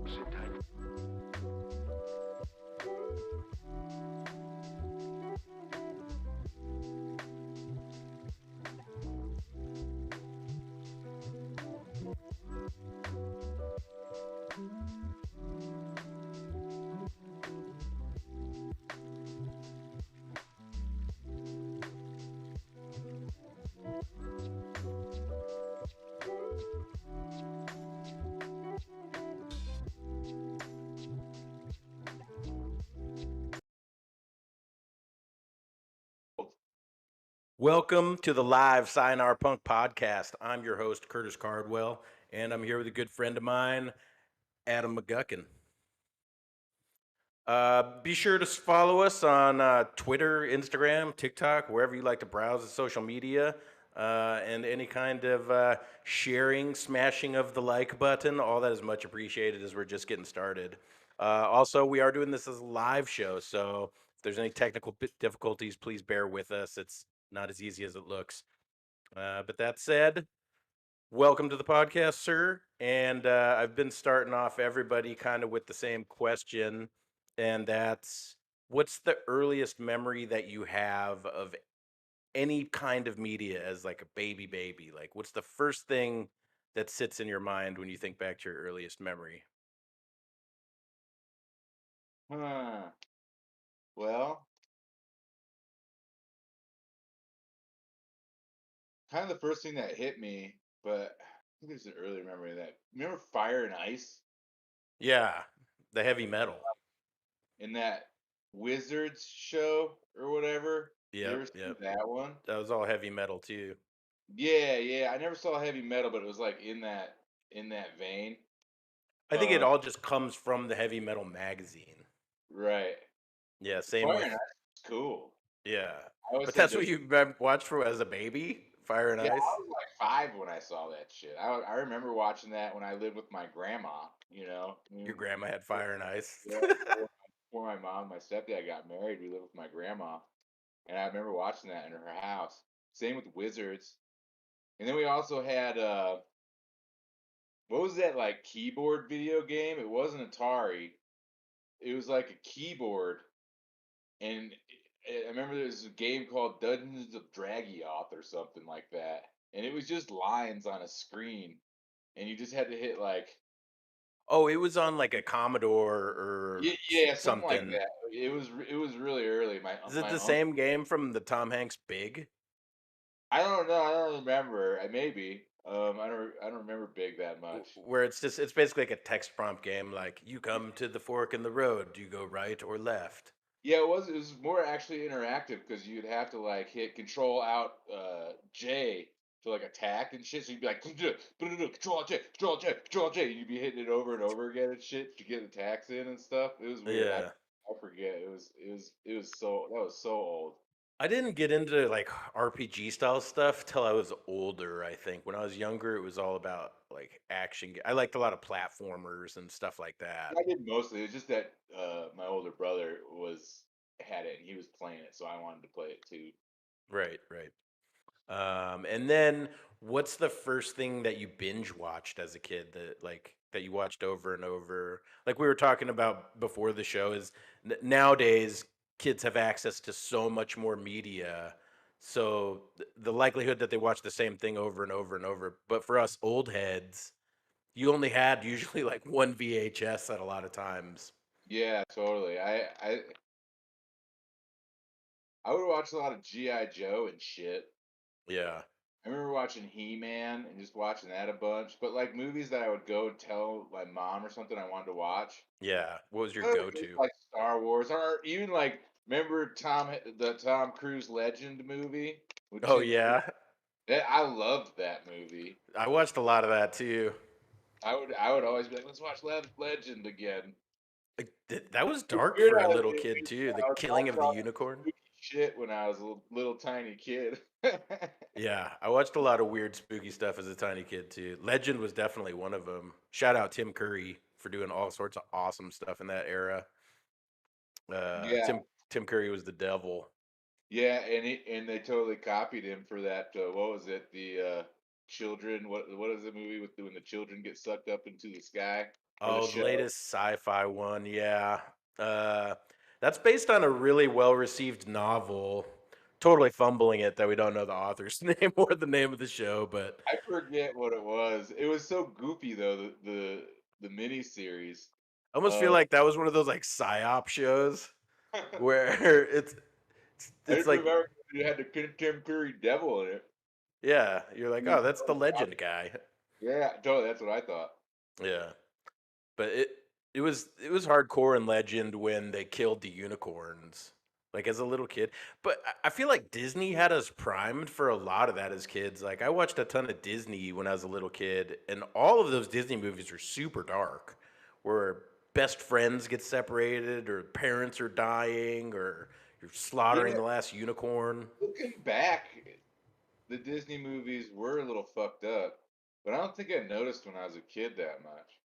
Sit tight. Welcome to the live Sayonara Punk Podcast. I'm your host, Curtis Cardwell, and I'm here with a good friend of mine, Adam McGuckin. Be sure to follow us on Twitter, Instagram, TikTok, wherever you like to browse the social media, and any kind of sharing, smashing of the like button. All that is much appreciated as we're just getting started. Also, we are doing this as a live show, so if there's any technical difficulties, please bear with us. It's not as easy as it looks. But that said, welcome to the podcast, sir. And I've been starting off everybody kind of with the same question, and that's what's the earliest memory that you have of any kind of media as like a baby? Like, what's the first thing that sits in your mind when you think back to your earliest memory? Huh. Well, kind of the first thing that hit me, but I think there's an earlier memory of that. Remember Fire and Ice Yeah, the heavy metal. in that Wizards show or whatever? You Yep, ever see yep. that one? That was all heavy metal too. Yeah, yeah. I never saw heavy metal, but it was like in that vein. I think it Um, all just comes from the heavy metal magazine. right. Yeah, same Fire and with. Ice is cool. Yeah. I always But said that's what there's you watched for as a baby? Fire and yeah, I Ice? was like 5 when I saw that shit. I remember watching that when I lived with my grandma, Your grandma had Fire and Ice? Yeah, before my mom and my stepdad got married, we lived with my grandma, and I remember watching that in her house. Same with Wizards, and then we also had what was that like keyboard video game? It wasn't Atari. It was like a keyboard, and I remember there was a game called Dungeons of Dragioth or something like that, and it was just lines on a screen, and you just had to hit like Oh, it was on like a Commodore or yeah, yeah, something like something. that. It was really early. My Is it my the uncle. same game from the Tom Hanks Big? I don't know. I don't remember. I maybe. I don't remember Big that much. Where it's basically like a text prompt game like you come to the fork in the road, do you go right or left? Yeah, it was more actually interactive because you'd have to like hit Control Out J to like attack and shit. So you'd be like Control Alt J, Control Alt J, Control Alt J. You'd be hitting it over and over again and shit to get attacks in and stuff. It was weird. I Yeah. I forget. It was so that was so old. I didn't get into like RPG style stuff till I was older, I think. When I was younger, it was all about like action. I liked a lot of platformers and stuff like that. I did mostly. It's just that my older brother was had it and he was playing it, so I wanted to play it too. Right, right. And then what's the first thing that you binge watched as a kid that you watched over and over? Like we were talking about before the show is nowadays kids have access to so much more media. So the likelihood that they watch the same thing over and over and over. But for us old heads, you only had usually like one VHS at a lot of times. Yeah, totally. I would watch a lot of GI Joe and shit. Yeah. I remember watching He Man and just watching that a bunch. But like movies that I would go tell my mom or something I wanted to watch, Yeah. What was your just go-to? like Star Wars or even like remember the Tom Cruise Legend movie with Oh Tim. yeah. I loved that movie. I watched a lot of that too. I would always be like, let's watch Legend again. Like, that was It's dark weird for a how little kid too. The I was killing watching of the all that unicorn. spooky shit when I was a little tiny kid. Yeah, I watched a lot of weird, spooky stuff as a tiny kid too. Legend was definitely one of them. Shout out Tim Curry for doing all sorts of awesome stuff in that era. Yeah, Tim Curry was the devil. yeah, and they totally copied him for that. What was it? The children. What is the movie with when the children get sucked up into the sky? or the Oh, the show. latest sci-fi one, yeah. Uh, that's based on a really well-received novel. Totally fumbling it that we don't know the author's name or the name of the show, but I forget what it was. It was so goofy though. The mini series. I almost feel Uh, like that was one of those like psyop shows where I it's just like remember it had the contemporary devil in it. yeah, you're like, He oh, that's the was out- legend guy. Yeah, totally. That's what I thought. Yeah, but it was hardcore and legend when they killed the unicorns, like as a little kid. But I feel like Disney had us primed for a lot of that as kids. Like I watched a ton of Disney when I was a little kid, and all of those Disney movies are super dark, where best friends get separated, or parents are dying, or you're slaughtering Yeah, the last unicorn. looking back, the Disney movies were a little fucked up, but I don't think I noticed when I was a kid that much.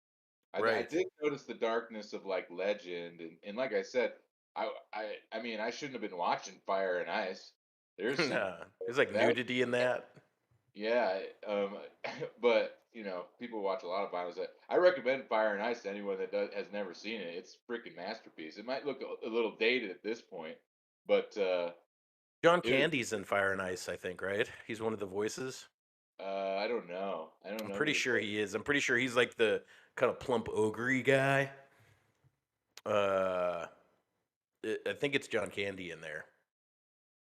I Right. did notice the darkness of like Legend, and like I said, I mean I shouldn't have been watching Fire and Ice. There's some Nah, there's like that nudity in that. yeah, but you know people watch a lot of violence. I recommend Fire and Ice to anyone that has never seen it. It's a freaking masterpiece. It might look a little dated at this point, but John it was. Candy's in Fire and Ice, I think, right? He's one of the voices. I don't know. I don't I'm know who pretty the sure voice. he is. I'm pretty sure he's like the kind of plump ogre guy. Uh, I think it's John Candy in there.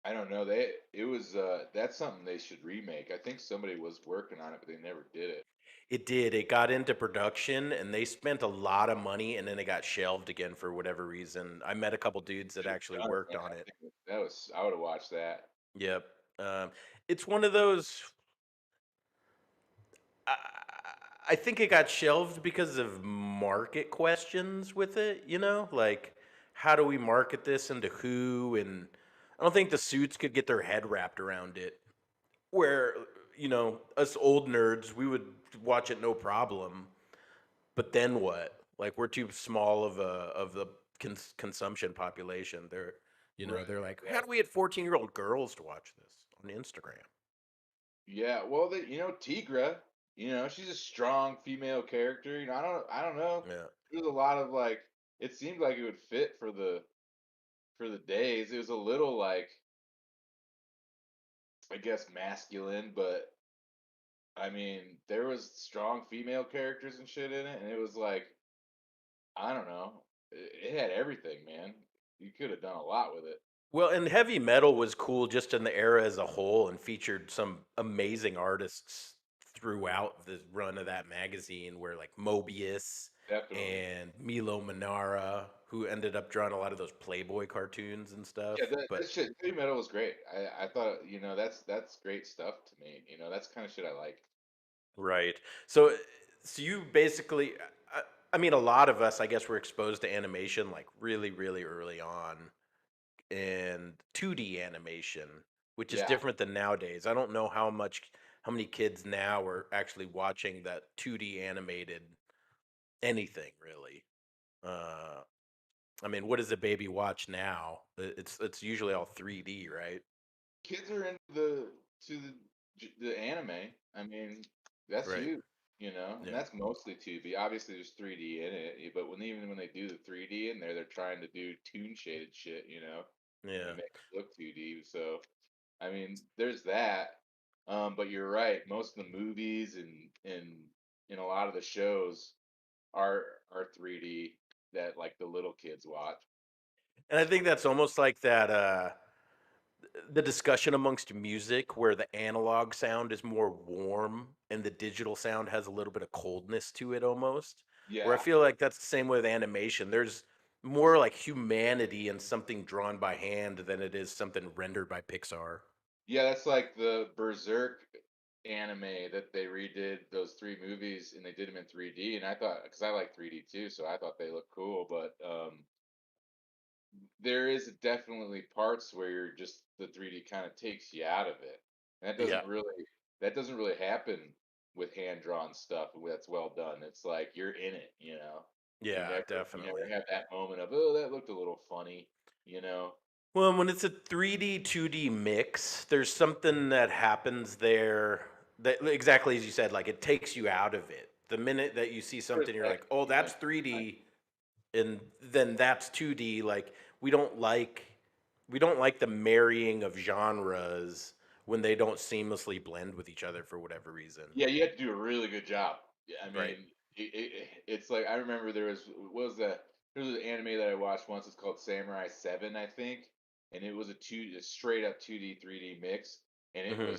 I don't know. It was that's something they should remake. I think somebody was working on it, but they never did it. It did. It got into production, and they spent a lot of money, and then it got shelved again for whatever reason. I met a couple dudes that Should actually have done it, worked man. on I it. think that was I would have watched that. Yep. Um, it's one of those. I, I think it got shelved because of market questions with it. Like how do we market this and to who? And I don't think the suits could get their head wrapped around it. Where us old nerds, we would watch it no problem. But then what? Like we're too small of the consumption population. Right. They're like, how Right. do we get 14-year-old girls to watch this on Instagram? Yeah. Well, Tigra. She's a strong female character. I don't know. Yeah. There's a lot of like. It seemed like it would fit for the days. It was a little like I guess masculine, but I mean there was strong female characters and shit in it, and it was like I don't know. It had everything, man. You could have done a lot with it. Well, and heavy metal was cool just in the era as a whole and featured some amazing artists throughout the run of that magazine, where like Mobius Definitely. and Milo Manara, who ended up drawing a lot of those Playboy cartoons and stuff. Yeah, that, But that shit, heavy metal was great. I thought, that's great stuff to me. That's kind of shit I like. right. So you basically I mean a lot of us I guess were exposed to animation like really really early on, and 2D animation, which is Yeah, different than nowadays. I don't know how many kids now are actually watching that 2D animated anything really. Uh, I mean, what does a baby watch now? It's usually all 3D, right? kids are into the anime. I mean, that's Right. huge, and Yeah. that's mostly 2D. Obviously, there's 3D in it, but even when they do the 3D in there, they're trying to do toon shaded shit, Yeah. and make it look 2D. So I mean, there's that. But you're right. Most of the movies and a lot of the shows are 3D that like the little kids watch. And I think that's almost like that the discussion amongst music where the analog sound is more warm and the digital sound has a little bit of coldness to it almost. Where I Yeah, feel like that's the same with animation. There's more like humanity in something drawn by hand than it is something rendered by Pixar. yeah. That's like the Berserk anime that they redid those three movies and they did them in 3D. And I thought, because I like 3D too, so I thought they looked cool. But there is definitely parts where the 3D kind of takes you out of it. And Yeah. that doesn't really happen with hand drawn stuff that's well done. It's like you're in it, Yeah, You never definitely. have that moment of, oh, that looked a little funny, you know. Well, when it's a 3D 2D mix, there's something that happens there that exactly as you said, like it takes you out of it. The minute that you see There's something, you're that, like, oh, yeah. that's 3D, and then that's 2D. Like we don't like we don't like the marrying of genres when they don't seamlessly blend with each other for whatever reason. Yeah, you have to do a really good job. Yeah, I Right. mean, it's like I remember what was that? There was an anime that I watched once. It's called Samurai 7, I think, and it was a straight up 2D 3D mix, and Hmm.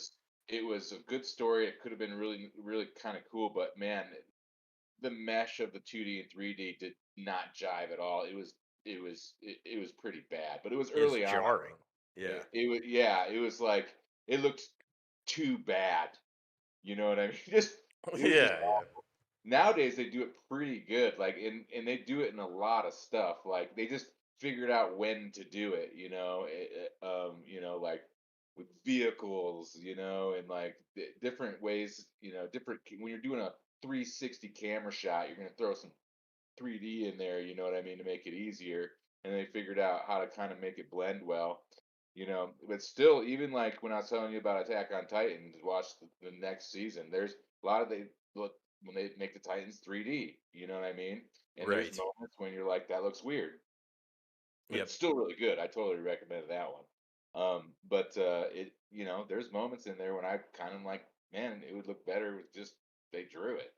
it was a good story. It could have been really really kind of cool, but man, the mesh of the 2D and 3D did not jive at all. It was pretty bad, but it was It's early on. jarring. Yeah. It was yeah, it was like it looked too bad. You know what I mean? Just it was just Yeah. Yeah. nowadays they do it pretty good. Like and they do it in a lot of stuff. Like they just figured out when to do it, you know, like with vehicles, and like different ways, different when you're doing a 360 camera shot, you're going to throw some 3D in there, you know what I mean, to make it easier. And they figured out how to kind of make it blend well, But still, even like when I was telling you about Attack on Titan, to watch the next season, there's a lot of they look when they make the Titans 3D, you know what I mean? And there's Right. moments when you're like, that looks weird, but Yep. it's still really good. I totally recommend that one. But there's moments in there when I kind of like, man, it would look better with just they drew it.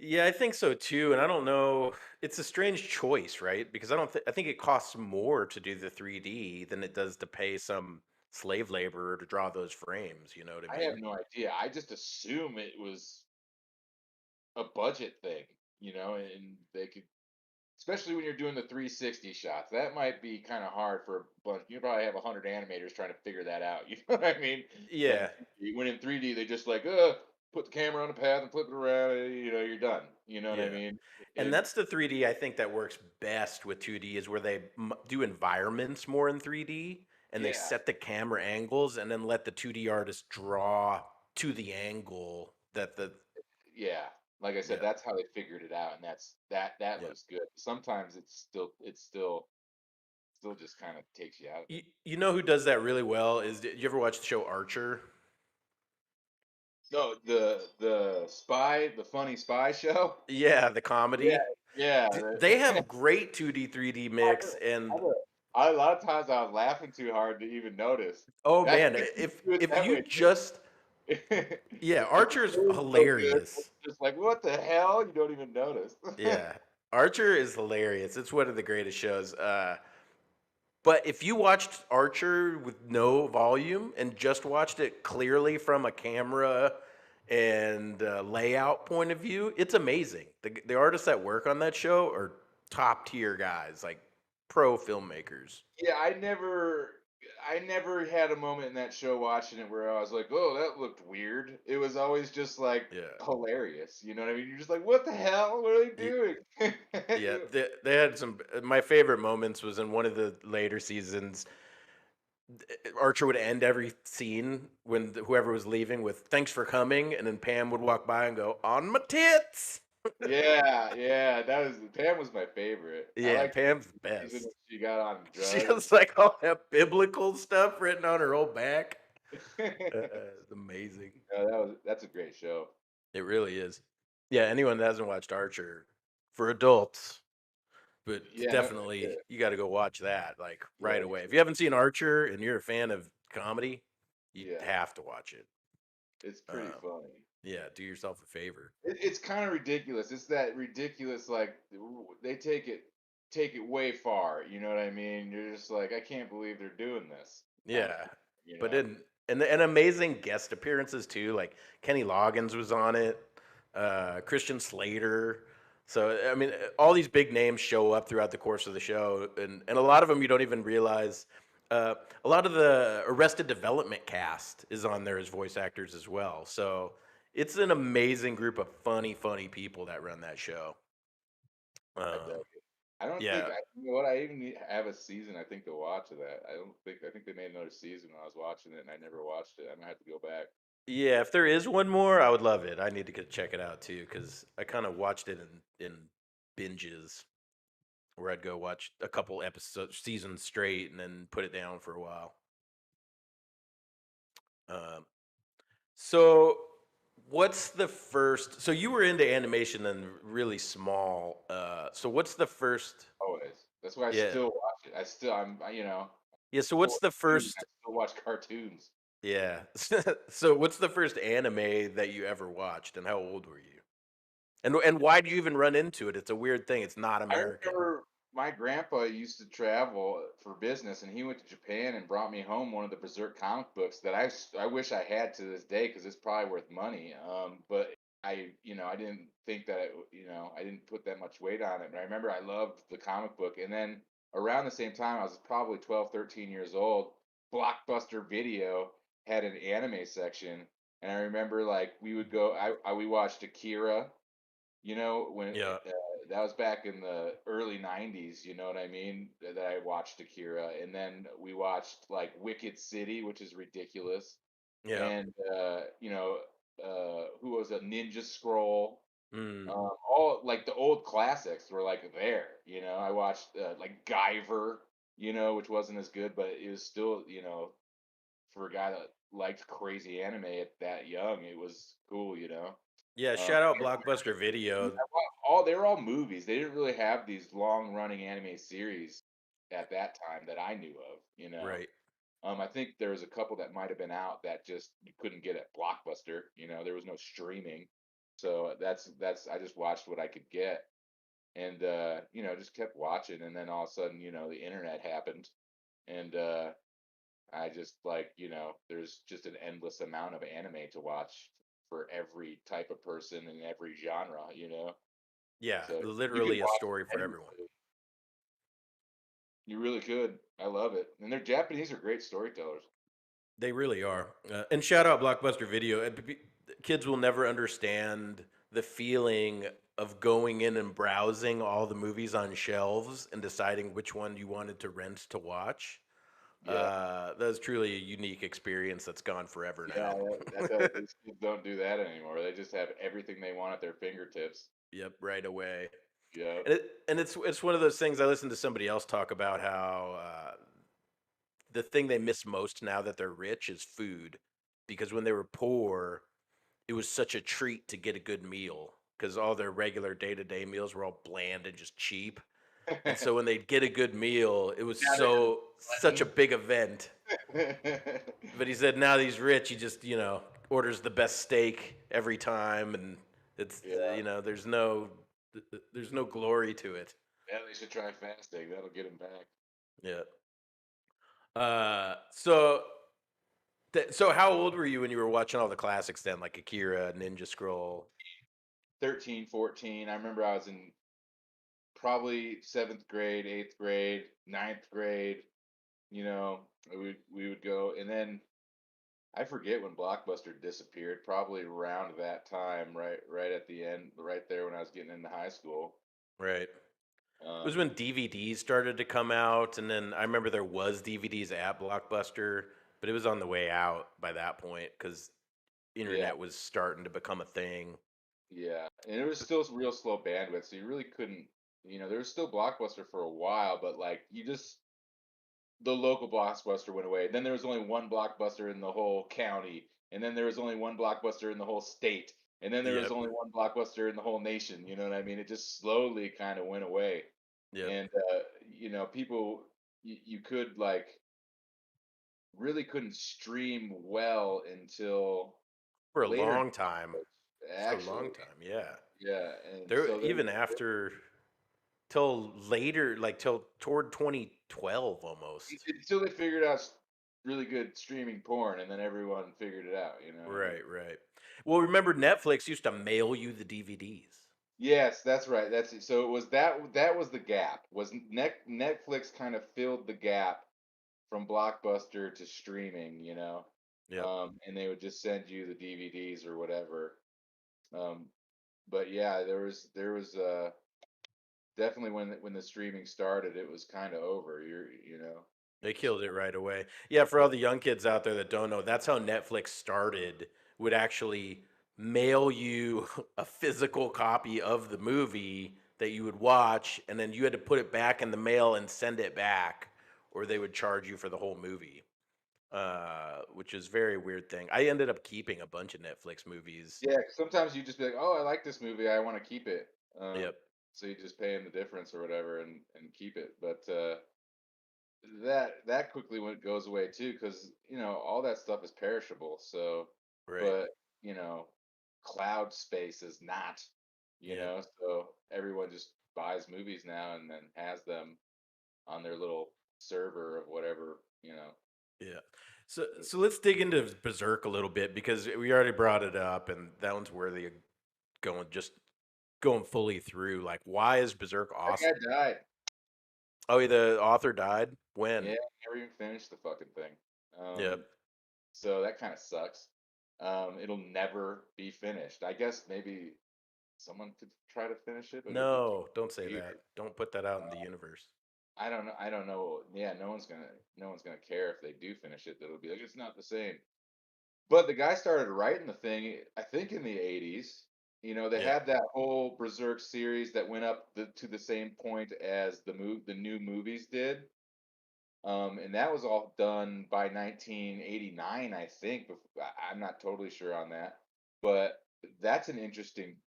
Yeah, I think so too. And I don't know. It's a strange choice, right? Because I think it costs more to do the 3D than it does to pay some slave laborer to draw those frames. You know what I I have mean? no idea. I just assume it was a budget thing, and they could, especially when you're doing the 360 shots. That might be kind of hard for a bunch. You probably have 100 animators trying to figure that out. You know what I mean? Yeah. When in 3D, they just like, put the camera on the path and flip it around. You're done. You know what I Yeah. mean? And And that's the 3D I think that works best with 2D is where they do environments more in 3D and they yeah, set the camera angles and then let the 2D artist draw to the angle that the yeah. Like I said, yeah. that's how they figured it out, and that Yeah. looks good. Sometimes it's still just kind of takes you out of it. You know who does that really well is did you ever watch the show Archer? No, the funny spy show. Yeah, the Yeah, comedy. yeah. They have great 2D 3D I mix I and know. A lot of times I was laughing too hard to even notice. oh I man, guess when you do it if that you way, just if yeah, the Archer's story's so good, it's hilarious. just like, "What the hell?" You don't even notice. Yeah. Archer is hilarious. It's one of the greatest shows. But if you watched Archer with no volume and just watched it clearly from a camera and layout point of view, it's amazing. The artists that work on that show are top tier guys, like pro filmmakers. Yeah, I never had a moment in that show watching it where I was like, "Oh, that looked weird." It was always just, like, Yeah. hilarious, you know what I mean? You're just like, "What the hell? What are they Y- doing?" Yeah, they had some. My favorite moments was in one of the later seasons. Archer would end every scene when whoever was leaving with "Thanks for coming," and then Pam would walk by and go "On my tits." Yeah, yeah, Pam was my favorite. I Yeah, liked Pam's the the season when best. she got on She drugs. has like all that biblical stuff written on her whole back. It's amazing. Yeah, that's a great show. It really is. Yeah, anyone that hasn't watched Archer for adults, but Yeah, no, definitely you got to go watch that like yeah, right you away. If should. you haven't seen Archer and you're a fan of comedy, you Yeah, have to watch it. it's pretty Um, funny. yeah, do yourself a favor. It's kind of ridiculous. It's that ridiculous, like they take it way far. You know what I mean? You're just like, I can't believe they're doing this kind of Yeah, thing. You but know? and amazing guest appearances too. Like Kenny Loggins was on it, Christian Slater. So I mean, all these big names show up throughout the course of the show, and a lot of them you don't even realize. A lot of the Arrested Development cast is on there as voice actors as well. So it's an amazing group of funny people that run that show. I bet. Um, I don't think yeah, you know what I even have a season. I think to watch of that. I think they made another season when I was watching it, and I never watched it. I'm gonna have to go back. Yeah, if there is one more, I would love it. I need to check it out too because I kind of watched it in binges where I'd go watch a couple episodes, seasons straight, and then put it down for a while. Um, so What's the first? So you were into animation then really small. So what's the first? Always. That's why I Yeah. still watch it. Yeah. So what's the 42 and I first? still watch cartoons. Yeah. So what's the first anime that you ever watched, and how old were you? And why do you even run into it? It's a weird thing. It's not I American. remember my grandpa used to travel for business, and he went to Japan and brought me home one of the Berserk comic books that I wish I had to this day because it's probably worth money. But I didn't think that I didn't put that much weight on it. But I remember I loved the comic book, and then around the same time, I was probably 12, 13 years old. Blockbuster Video had an anime section, and I remember like we would go. We watched Akira. When Yeah. that was back in the early 90s, you know what I mean? That I watched Akira. And then we watched like Wicked City, which is ridiculous. Yeah. And, who was a Ninja Scroll? Mm. All like the old classics were like there, I watched like Guyver, which wasn't as good, but it was still, for a guy that liked crazy anime at that young, it was cool. Yeah. Um, Shout out Blockbuster Video. they were all movies. They didn't really have these long running anime series at that time that I knew of. Right. I think there was a couple that might have been out that just you couldn't get at Blockbuster. There was no streaming, so that's I just watched what I could get, and just kept watching. And then all of a sudden, the internet happened, and I just like there's just an endless amount of anime to watch for every type of person and every genre. Yeah. So you could Literally a watch story for everyone. endlessly. You really could. I love it. And their Japanese are great storytellers. They really are. And shout out Blockbuster Video. Kids will never understand the feeling of going in and browsing all the movies on shelves and deciding which one you wanted to rent to watch. Yeah. That was truly a unique experience that's gone forever Yeah, now. these kids don't do that anymore. They just have everything they want at their fingertips. Yep, right away. Yeah. And it's one of those things I listened to somebody else talk about how the thing they miss most now that they're rich is food, because when they were poor, it was such a treat to get a good meal because all their regular day-to-day meals were all bland and just cheap. And so when they'd get a good meal, it was Now they're just such a big event. glutton. But he said now that he's rich, he just, orders the best steak every time, and it's Yeah. there's no glory to it. Yeah, they should try fasting. That'll get them back. Yeah. So how old were you when you were watching all the classics then, like Akira, Ninja Scroll? 13, 14. I remember I was in probably seventh grade, eighth grade, ninth grade. You know, we would go, and then I forget when Blockbuster disappeared. Probably around that time, right at the end, right there when I was getting into high school. Right. It was Um, when DVDs started to come out, and then I remember there was DVDs at Blockbuster, but it was on the way out by that point because yeah, internet was starting to become a thing. yeah, and it was still real slow bandwidth, so you really couldn't. There was still Blockbuster for a while, but like the local Blockbuster went away. Then there was only one Blockbuster in the whole county, and then there was only one Blockbuster in the whole state, and then there was Yep. only one Blockbuster in the whole nation. You know what I mean? It just slowly kind of went away, Yep. and people, you could like really couldn't stream well until For a later in long time. college, For a long actually. time, yeah. Yeah, and There so even after till later, like till toward 2012 almost. until they figured out really good streaming porn, and then everyone figured it out. You know what I mean? Right, right. Well, remember Netflix used to mail you the DVDs. Yes, that's right. That's it. So it was that was the gap. Was Netflix kind of filled the gap from Blockbuster to streaming, Yep. and they would just send you the DVDs or whatever. Um, but yeah, there was definitely when the streaming started, it was kind of over. They you just killed it right away. Yeah, for all the young kids out there that don't know, that's how Netflix started. Would actually mail you a physical copy of the movie that you would watch, and then you had to put it back in the mail and send it back, or they would charge you for the whole movie. which is a very weird thing. I ended up keeping a bunch of Netflix movies. Yeah, 'cause sometimes you just be like, "Oh, I like this movie. I want to keep it." Yep. So you just pay him the difference or whatever and keep it. But that quickly goes away too, because all that stuff is perishable. So, Right. but you know, cloud space is not. Yep. So everyone just buys movies now and then has them on their little server of whatever. Yeah. So let's dig into Berserk a little bit because we already brought it up, and that one's worthy of going fully through. Like, why is Berserk That awesome? guy died. Oh, the author died Yeah, when? never even finished the fucking thing. Yep. So that kind of sucks. It'll never be finished. I guess maybe someone could try to finish it, but it'll be No, don't say weird. that. Don't put that out in the universe. I don't know. I don't know. Yeah, no one's gonna care if they do finish it. It'll be like it's not the same. But the guy started writing the thing, I think, in the '80s. They Yep. had that whole Berserk series that went up to the same point as the new movies did. And that was all done by 1989, I think. I'm not totally sure on that, but that's an interesting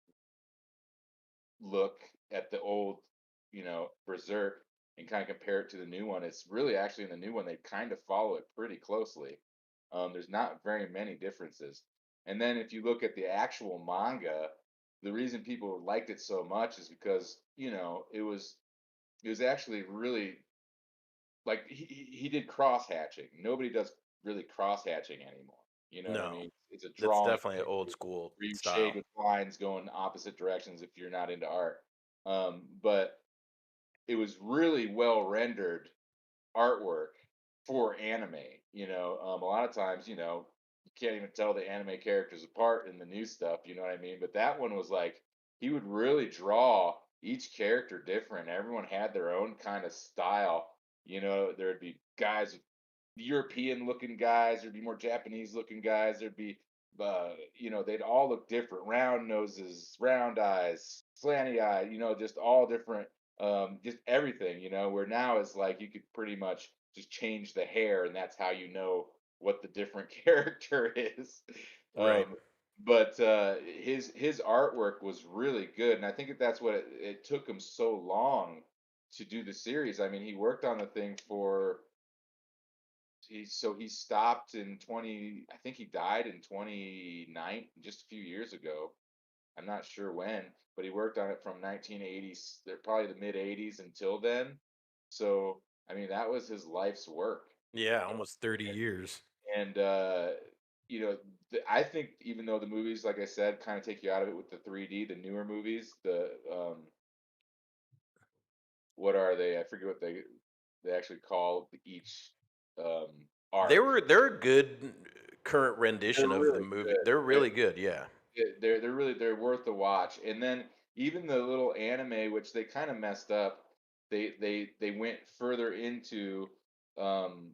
look at the old, Berserk and kind of compare it to the new one. It's really actually in the new one they kind of follow it pretty closely. There's not very many differences. And then if you look at the actual manga, the reason people liked it so much is because it was actually really like he did cross hatching. Nobody does really cross hatching anymore. You know what I No, mean? It's a that's drawing definitely old school where you shade style. with lines going opposite directions if you're not into art. But it was really well rendered artwork for anime. A lot of times, you can't even tell the anime characters apart in the new stuff. You know what I mean? But that one was like he would really draw each character different. Everyone had their own kind of style. There'd be guys with European looking guys, there'd be more Japanese looking guys, there'd be they'd all look different. Round noses, round eyes, slanty eye, just all different, just everything, where now it's like you could pretty much just change the hair and that's how you know what the different character is. Right. Um, but his artwork was really good, and I think that's what it took him so long to do the series. I mean, he worked on the thing for he stopped in 20, I think he died in 29 just a few years ago. I'm not sure when, but he worked on it from 1980s, probably the mid 80s until then. So, I mean, that was his life's work. Yeah, almost 30 years. And you know, I think even though the movies, like I said, kind of take you out of it with the 3D, the newer movies, what are they? I forget what they actually call each arc. They're a good current They're rendition of the really movie. good. They're really good, yeah. They're worth the watch. And then even the little anime, which they kind of messed up, they went further into um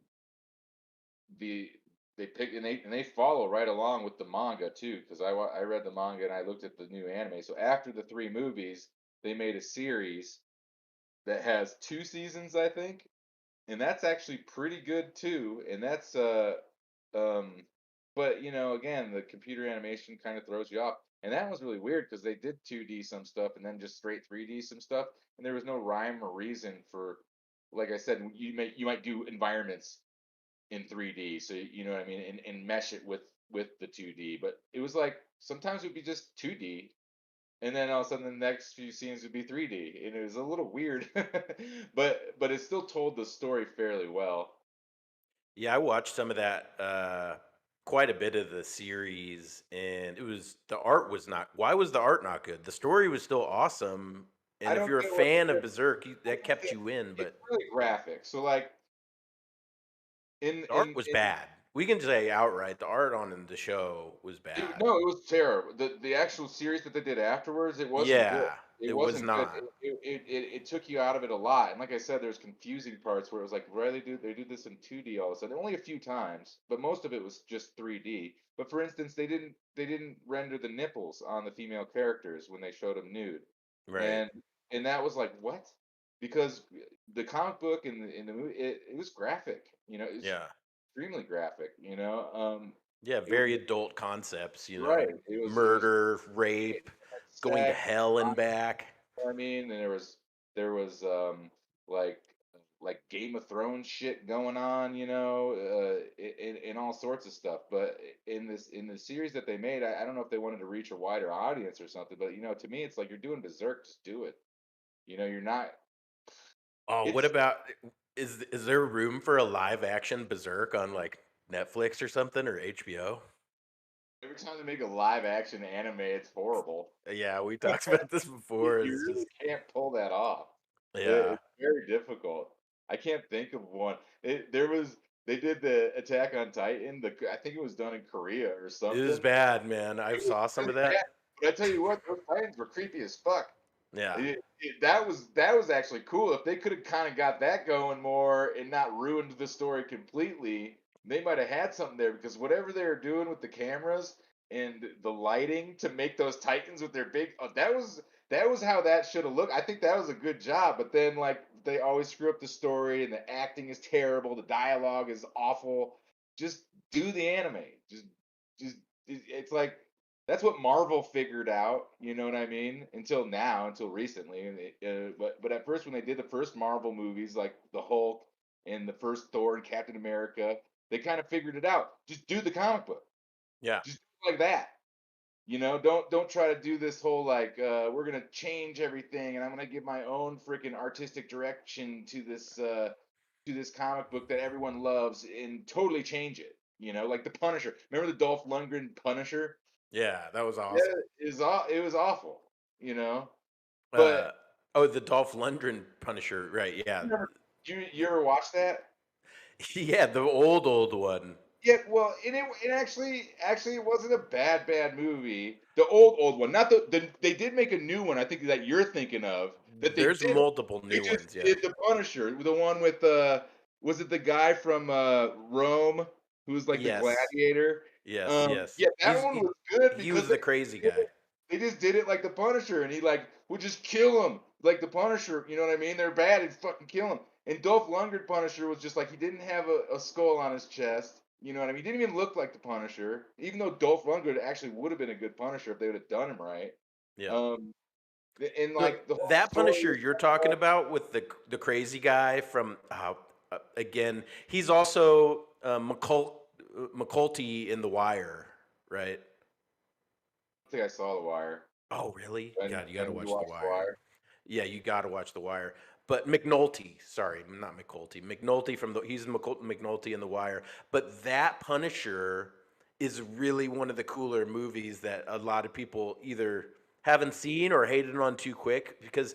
the they pick and they follow right along with the manga too, because I read the manga and I looked at the new anime. So after the three movies, they made a series that has two seasons, I think, and that's actually pretty good too. And that's um but again, the computer animation kind of throws you off. And that was really weird because they did 2D some stuff and then just straight 3D some stuff, and there was no rhyme or reason for, like I said, you might do environments in 3D, so you know what I mean, and mesh it with the 2D, but it was like sometimes it would be just 2D, and then all of a sudden the next few scenes would be 3D, and it was a little weird, but it still told the story fairly well. Yeah, I watched some of that, quite a bit of the series, and the art was not. Why was the art not good? The story was still awesome, I and if don't you're a get what fan the of Berserk, I that think kept you in. it's But really graphic. So like in the art was in bad. We can say outright the art on the show was bad. no, it was terrible. The actual series that they did afterwards, it wasn't good. Yeah, It it was wasn't good. not. It took you out of it a lot. And like I said, there's confusing parts where it was like, why they do this in 2D all of a sudden? Only a few times, but most of it was just 3D. But for instance, they didn't render the nipples on the female characters when they showed them nude, Right. and that was like what? Because the comic book and the movie, it was graphic. It's Yeah. extremely graphic. Yeah, It was very adult concepts, right. It was murder, rape, going to sex. hell and back. I mean, and there was like Game of Thrones shit going on, in all sorts of stuff. But in the series that they made, I don't know if they wanted to reach a wider audience or something. But to me, it's like you're doing Berserk, just do it. You're not. Oh, what It's about is there room for a live action Berserk on like Netflix or something or HBO? every time they make a live action anime, it's horrible. Yeah, we talked about this You before. you It's really just can't pull that off. yeah, It's very difficult. I can't think of one. They did the Attack on Titan. I think it was done in Korea or it was something. bad, man. I It was saw some really of that. bad. But I tell you what, those Titans were creepy as fuck. Yeah, That was actually cool. If they could have kind of got that going more and not ruined the story completely, they might have had something there because whatever they were doing with the cameras and the lighting to make those Titans with their big that was how that should have looked. I think that was a good job, but then like they always screw up the story and the acting is terrible, the dialogue is awful. Just do the anime. Just it's like that's what Marvel figured out. You know what I mean? Until now, until recently. But at first, when they did the first Marvel movies, like the Hulk and the first Thor and Captain America, they kind of figured it out. Just do the comic book. yeah, Just do it like that. Don't try to do this whole like we're gonna change everything and I'm gonna give my own freaking artistic direction to this comic book that everyone loves and totally change it. Like the Punisher. Remember the Dolph Lundgren Punisher? yeah. That was Yeah, awesome. it was awful, you know. But Uh, oh, the Dolph Lundgren Punisher, right? Yeah, you ever you ever watch that? yeah, the old one. Yeah, well, and it actually it wasn't a bad movie. The old one, not they did make a new one. I think that you're thinking of that they There's did. multiple They new just ones. Yeah. did the Punisher, the one with was it the guy from Rome who was like the Yes. gladiator? Yes. Yes. Yeah, that one was good He because was the crazy guy. they just did it like the Punisher, and he like would just kill him like the Punisher. You know what I mean? They're bad, and fucking kill him. And Dolph Lundgren Punisher was just like he didn't have a skull on his chest. You know what I mean? He didn't even look like the Punisher, even though Dolph Lundgren actually would have been a good Punisher if they would have done him right. Yeah. Um, and So like the whole that story Punisher was you're talking about with the crazy guy from again, he's also McCulty in The Wire, right? I think I saw The Wire. Oh, really? And God, you got to and you watch The watched The Wire. Wire? Yeah, you got to watch The Wire. But McNulty, sorry, not McCulty. McNulty he's McNulty in The Wire. But that Punisher is really one of the cooler movies that a lot of people either haven't seen or hated on too quick because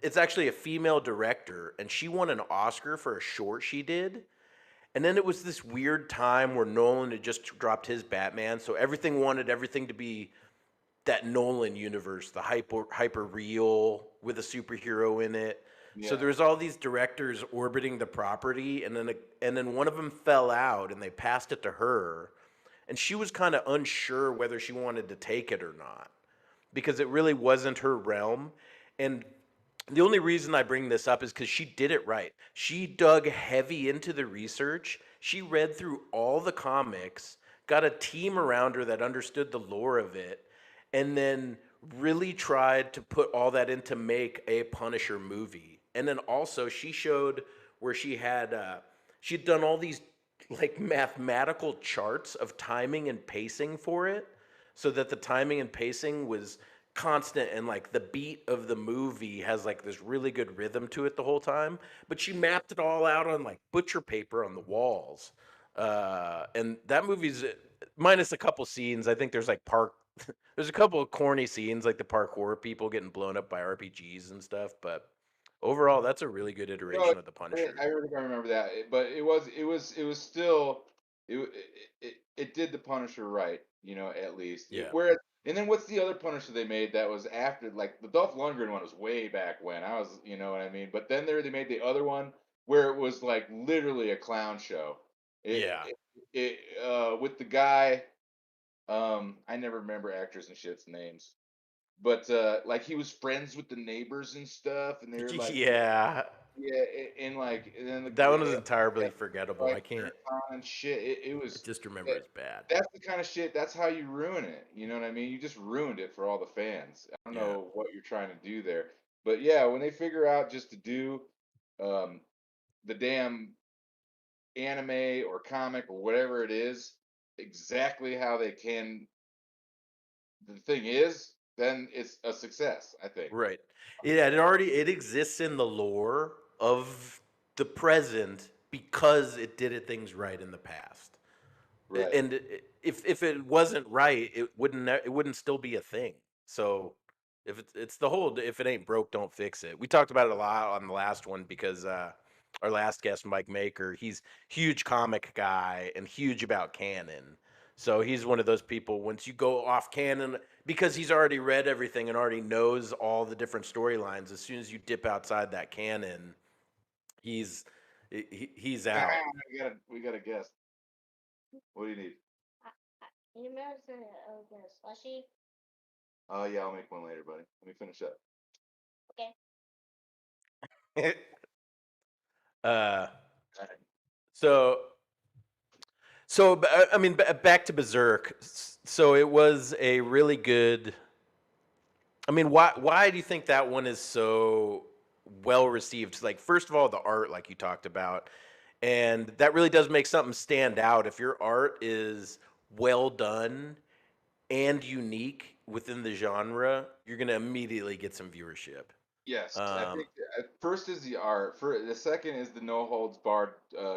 it's actually a female director and she won an Oscar for a short she did. And then it was this weird time where Nolan had just dropped his Batman, so everything wanted everything to be that Nolan universe, the hyper real with a superhero in it. So Yeah. there's all these directors orbiting the property, and then one of them fell out, and they passed it to her, and she was kind of unsure whether she wanted to take it or not because it really wasn't her realm. And the only reason I bring this up is because she did it right. She dug heavy into the research. She read through all the comics, got a team around her that understood the lore of it, and then really tried to put all that in to make a Punisher movie. And then also she showed where she'd done all these like mathematical charts of timing and pacing for it so that the timing and pacing was constant and like the beat of the movie has like this really good rhythm to it the whole time, but she mapped it all out on like butcher paper on the walls. And that movie's minus a couple scenes. I think there's like there's a couple of corny scenes like the parkour people getting blown up by RPGs and stuff, but overall that's a really good No, iteration of the Punisher. I really don't remember that, but it was still it did the Punisher right, at least. Yeah. Whereas, and then what's the other Punisher they made that was after, like the Dolph Lundgren one was way back when I was, you know what I mean. But then they made the other one where it was like literally a clown show. Yeah. With the guy, I never remember actors and shit's names. But like he was friends with the neighbors and stuff, and they were like Yeah. Yeah, and like, and then That one was the entirely forgettable. I can't. and shit. It I was just remember that, it's bad. that's the kind of shit. That's how you ruin it. You know what I mean? You just ruined it for all the fans. I don't Yeah. know what you're trying to do there, but yeah, when they figure out just to do um, the damn anime or comic or whatever it is exactly how they can, the thing is, then it's a success. I think. Right. Yeah, it exists in the lore of the present because it did it things right in the past. Right. And if it wasn't right, it wouldn't still be a thing. So it's the whole if it ain't broke, don't fix it. We talked about it a lot on the last one because our last guest, Mike Maker, he's huge comic guy and huge about canon. So he's one of those people. Once you go off canon, because he's already read everything and already knows all the different storylines. As soon as you dip outside that canon, he's he's out. We got a guest. What do you need? You remember the slushy? Oh yeah, I'll make one later, buddy. Let me finish up. Okay. uh, so I mean, back to Berserk. So it was a really good. I mean, why do you think that one is so well received? Like, first of all, the art, like you talked about, and that really does make something stand out. If your art is well done and unique within the genre, you're gonna immediately get some viewership. Yes, I Um, think first is the art. For the second is the no holds barred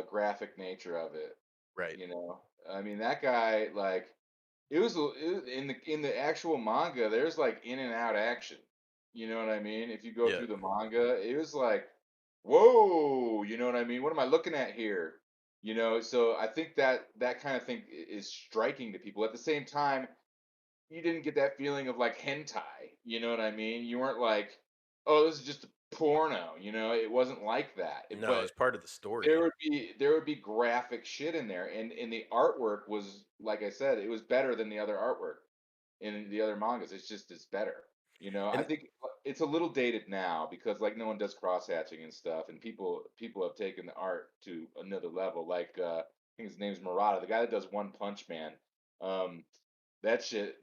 graphic nature of it. right. You know, I mean that guy like in the actual manga. There's like in and out action. You know what I mean? If you go Yeah. through the manga, it was like, whoa. You know what I mean? What am I looking at here? You know, so I think that that kind of thing is striking to people. At the same time, you didn't get that feeling of like hentai. You know what I mean? You weren't like, oh, this is just a porno. You know, it wasn't like that. No, But it's part of the story. there would be graphic shit in there, and the artwork was like I said, it was better than the other artwork in the other mangas. It's better. You know, I And think it's a little dated now because like no one does cross hatching and stuff, and people have taken the art to another level. Like I think his name's Murata, the guy that does One Punch Man. Um, that shit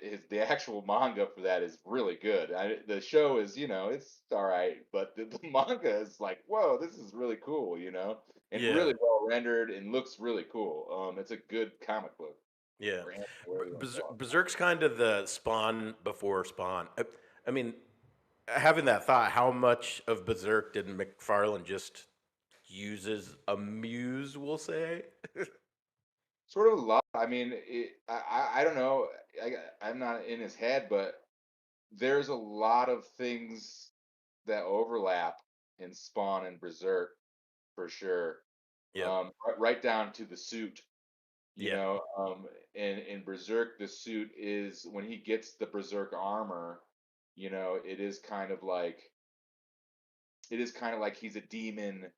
is the actual manga for that is really good. The show is, you know, it's all right, but the manga is like, whoa, this is really cool, you know, and yeah, really well rendered and looks really cool. It's a good comic book yeah. or anime, whatever you want to call it. Berserk's kind of the Spawn before Spawn. I mean, having that thought, how much of Berserk did McFarlane just use as a muse? We'll say. Sort of a lot. I mean, I don't know. I'm not in his head, but there's a lot of things that overlap in Spawn and Berserk for sure. Yep. Right down to the suit. You Yeah. know, in Berserk, the suit is when he gets the Berserk armor, you know, it is kind of like he's a demon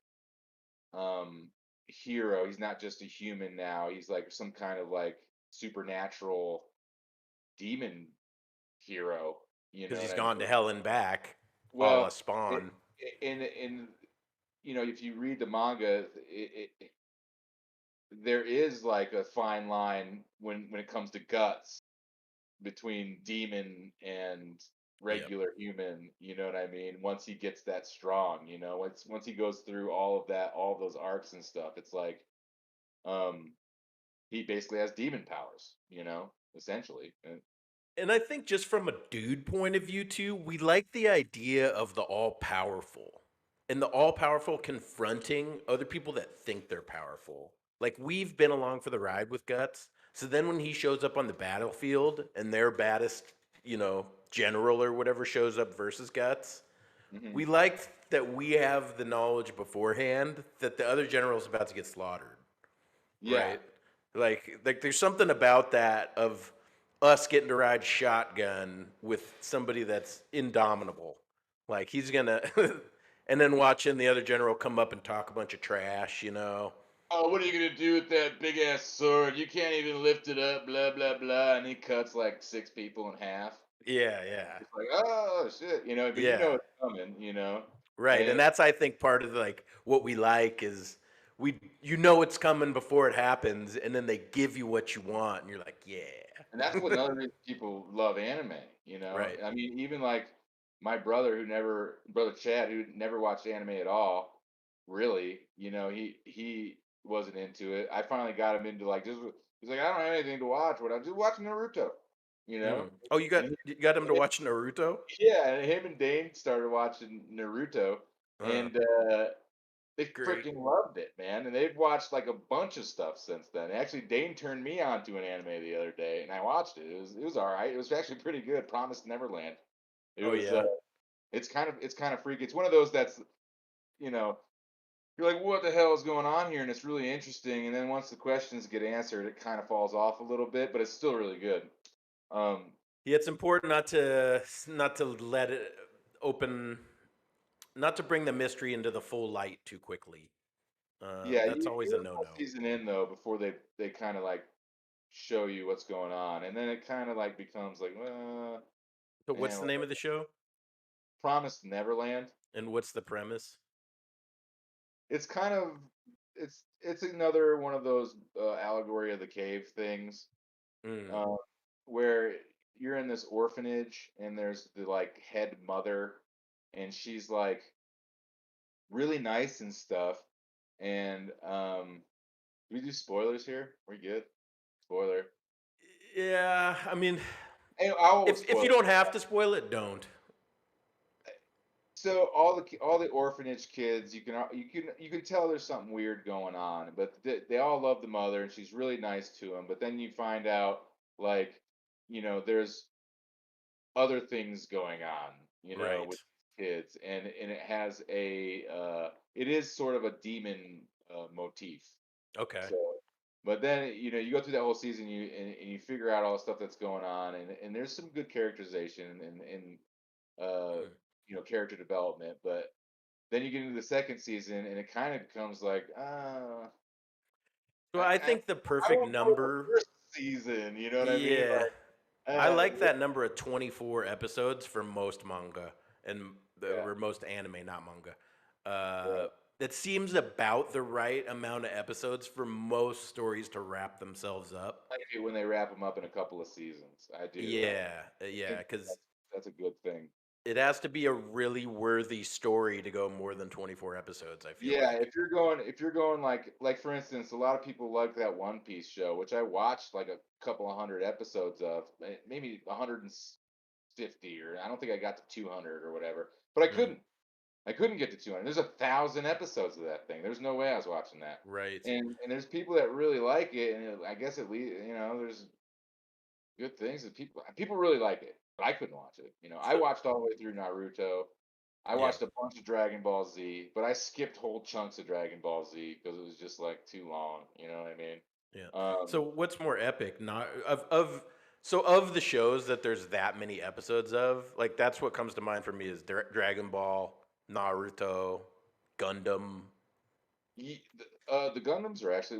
hero. He's not just a human now. He's like some kind of like supernatural demon hero. You Because know he's what I gone to mean? hell and back, a la Well, it, Spawn. in you know, if you read the manga, there is like a fine line when it comes to guts between demon and Yep. regular human, you know what I mean? Once he gets that strong, you know, once he goes through all of that, all of those arcs and stuff, it's like um he basically has demon powers, you know, essentially. And I think just from a dude point of view too, we like the idea of the all powerful. And the all powerful confronting other people that think they're powerful. Like we've been along for the ride with Guts. So then when he shows up on the battlefield and their baddest, general or whatever shows up versus Guts, Hmm. we like that we have the knowledge beforehand that the other general's about to get slaughtered, Yeah. right? Like there's something about that of us getting to ride shotgun with somebody that's indomitable. Like he's gonna, and then watching the other general come up and talk a bunch of trash. Oh, what are you gonna do with that big ass sword? You can't even lift it up, blah blah blah. And he cuts like six people in half. Yeah, yeah, It's like, oh shit, you know, but you know yeah. it's coming, you know. Right, and And that's I think part of like what we like is you know it's coming before it happens, and then they give you what you want, and you're like, and that's what another reason people love anime, you know? right. I mean, even like my brother brother Chad, who never watched anime at all, really, you know, he wasn't into it. I finally got him into like just he's like, I don't have anything to watch, but I'm just watching Naruto, you know? Mm. Oh, And you got him to watch Naruto? yeah, and him and Dane started watching Naruto, Uh, and they great. freaking loved it, man. And they've watched like a bunch of stuff since then. Actually, Dane turned me on to an anime the other day, and I watched it. It was all right. It was actually pretty good. Promised Neverland. It Oh was. yeah. It's kind of freaky. It's one of those that's you know you're like, what the hell is going on here? And it's really interesting. And then once the questions get answered, it kind of falls off a little bit, but it's still really good. Um, Yeah, it's important not to let it open, not to bring the mystery into the full light too quickly. yeah, That's always you're a a full no-no. season in though before they kind of like show you what's going on, and then it kind of like becomes like, So what's man, the name of the show, Promised Neverland. and what's the premise? It's kind of it's another one of those allegory of the cave things, Mm. uh, where you're in this orphanage and there's the like head mother, and she's like really nice and stuff. And do we do spoilers here? We're good. Spoiler. Yeah, I mean, Hey, I will if spoil you it. don't have to spoil it, don't. So all the orphanage kids, you can tell there's something weird going on, but they all love the mother and she's really nice to them. But then you find out like there's other things going on, Right. with kids, and it is sort of a demon motif. Okay. So, but then you go through that whole season, and you figure out all the stuff that's going on, and there's some good characterization and uh, Mm. character development, but then you get into the second season, and it kind of becomes like, So I, I I think the I perfect won't go the number, first season. You know what I mean? yeah, Like, I like that number of 24 episodes for most manga and yeah, or most anime, not manga. yeah. That seems about the right amount of episodes for most stories to wrap themselves up. I like it when they wrap them up in a couple of seasons. I do. Yeah, I yeah, think because that's a good thing. it has to be a really worthy story to go more than 24 episodes, I feel Yeah, like. if you're going like for instance, a lot of people like that One Piece show, which I watched like a couple of hundred episodes of, maybe 150, or I don't think I got to 200 or whatever. But I Mm, couldn't. I couldn't get to 200. There's 1,000 episodes of that thing. There's no way I was watching that. right. And there's people that really like it, and I guess at least there's good things that people really like it. But I couldn't watch it. I So, watched all the way through Naruto. I yeah, watched a bunch of Dragon Ball Z, but I skipped whole chunks of Dragon Ball Z because it was just like too long. You know what I mean? yeah. Um, So what's more epic? Not of so of the shows that there's that many episodes of, like that's what comes to mind for me is Dragon Ball, Naruto, Gundam. the Gundams are actually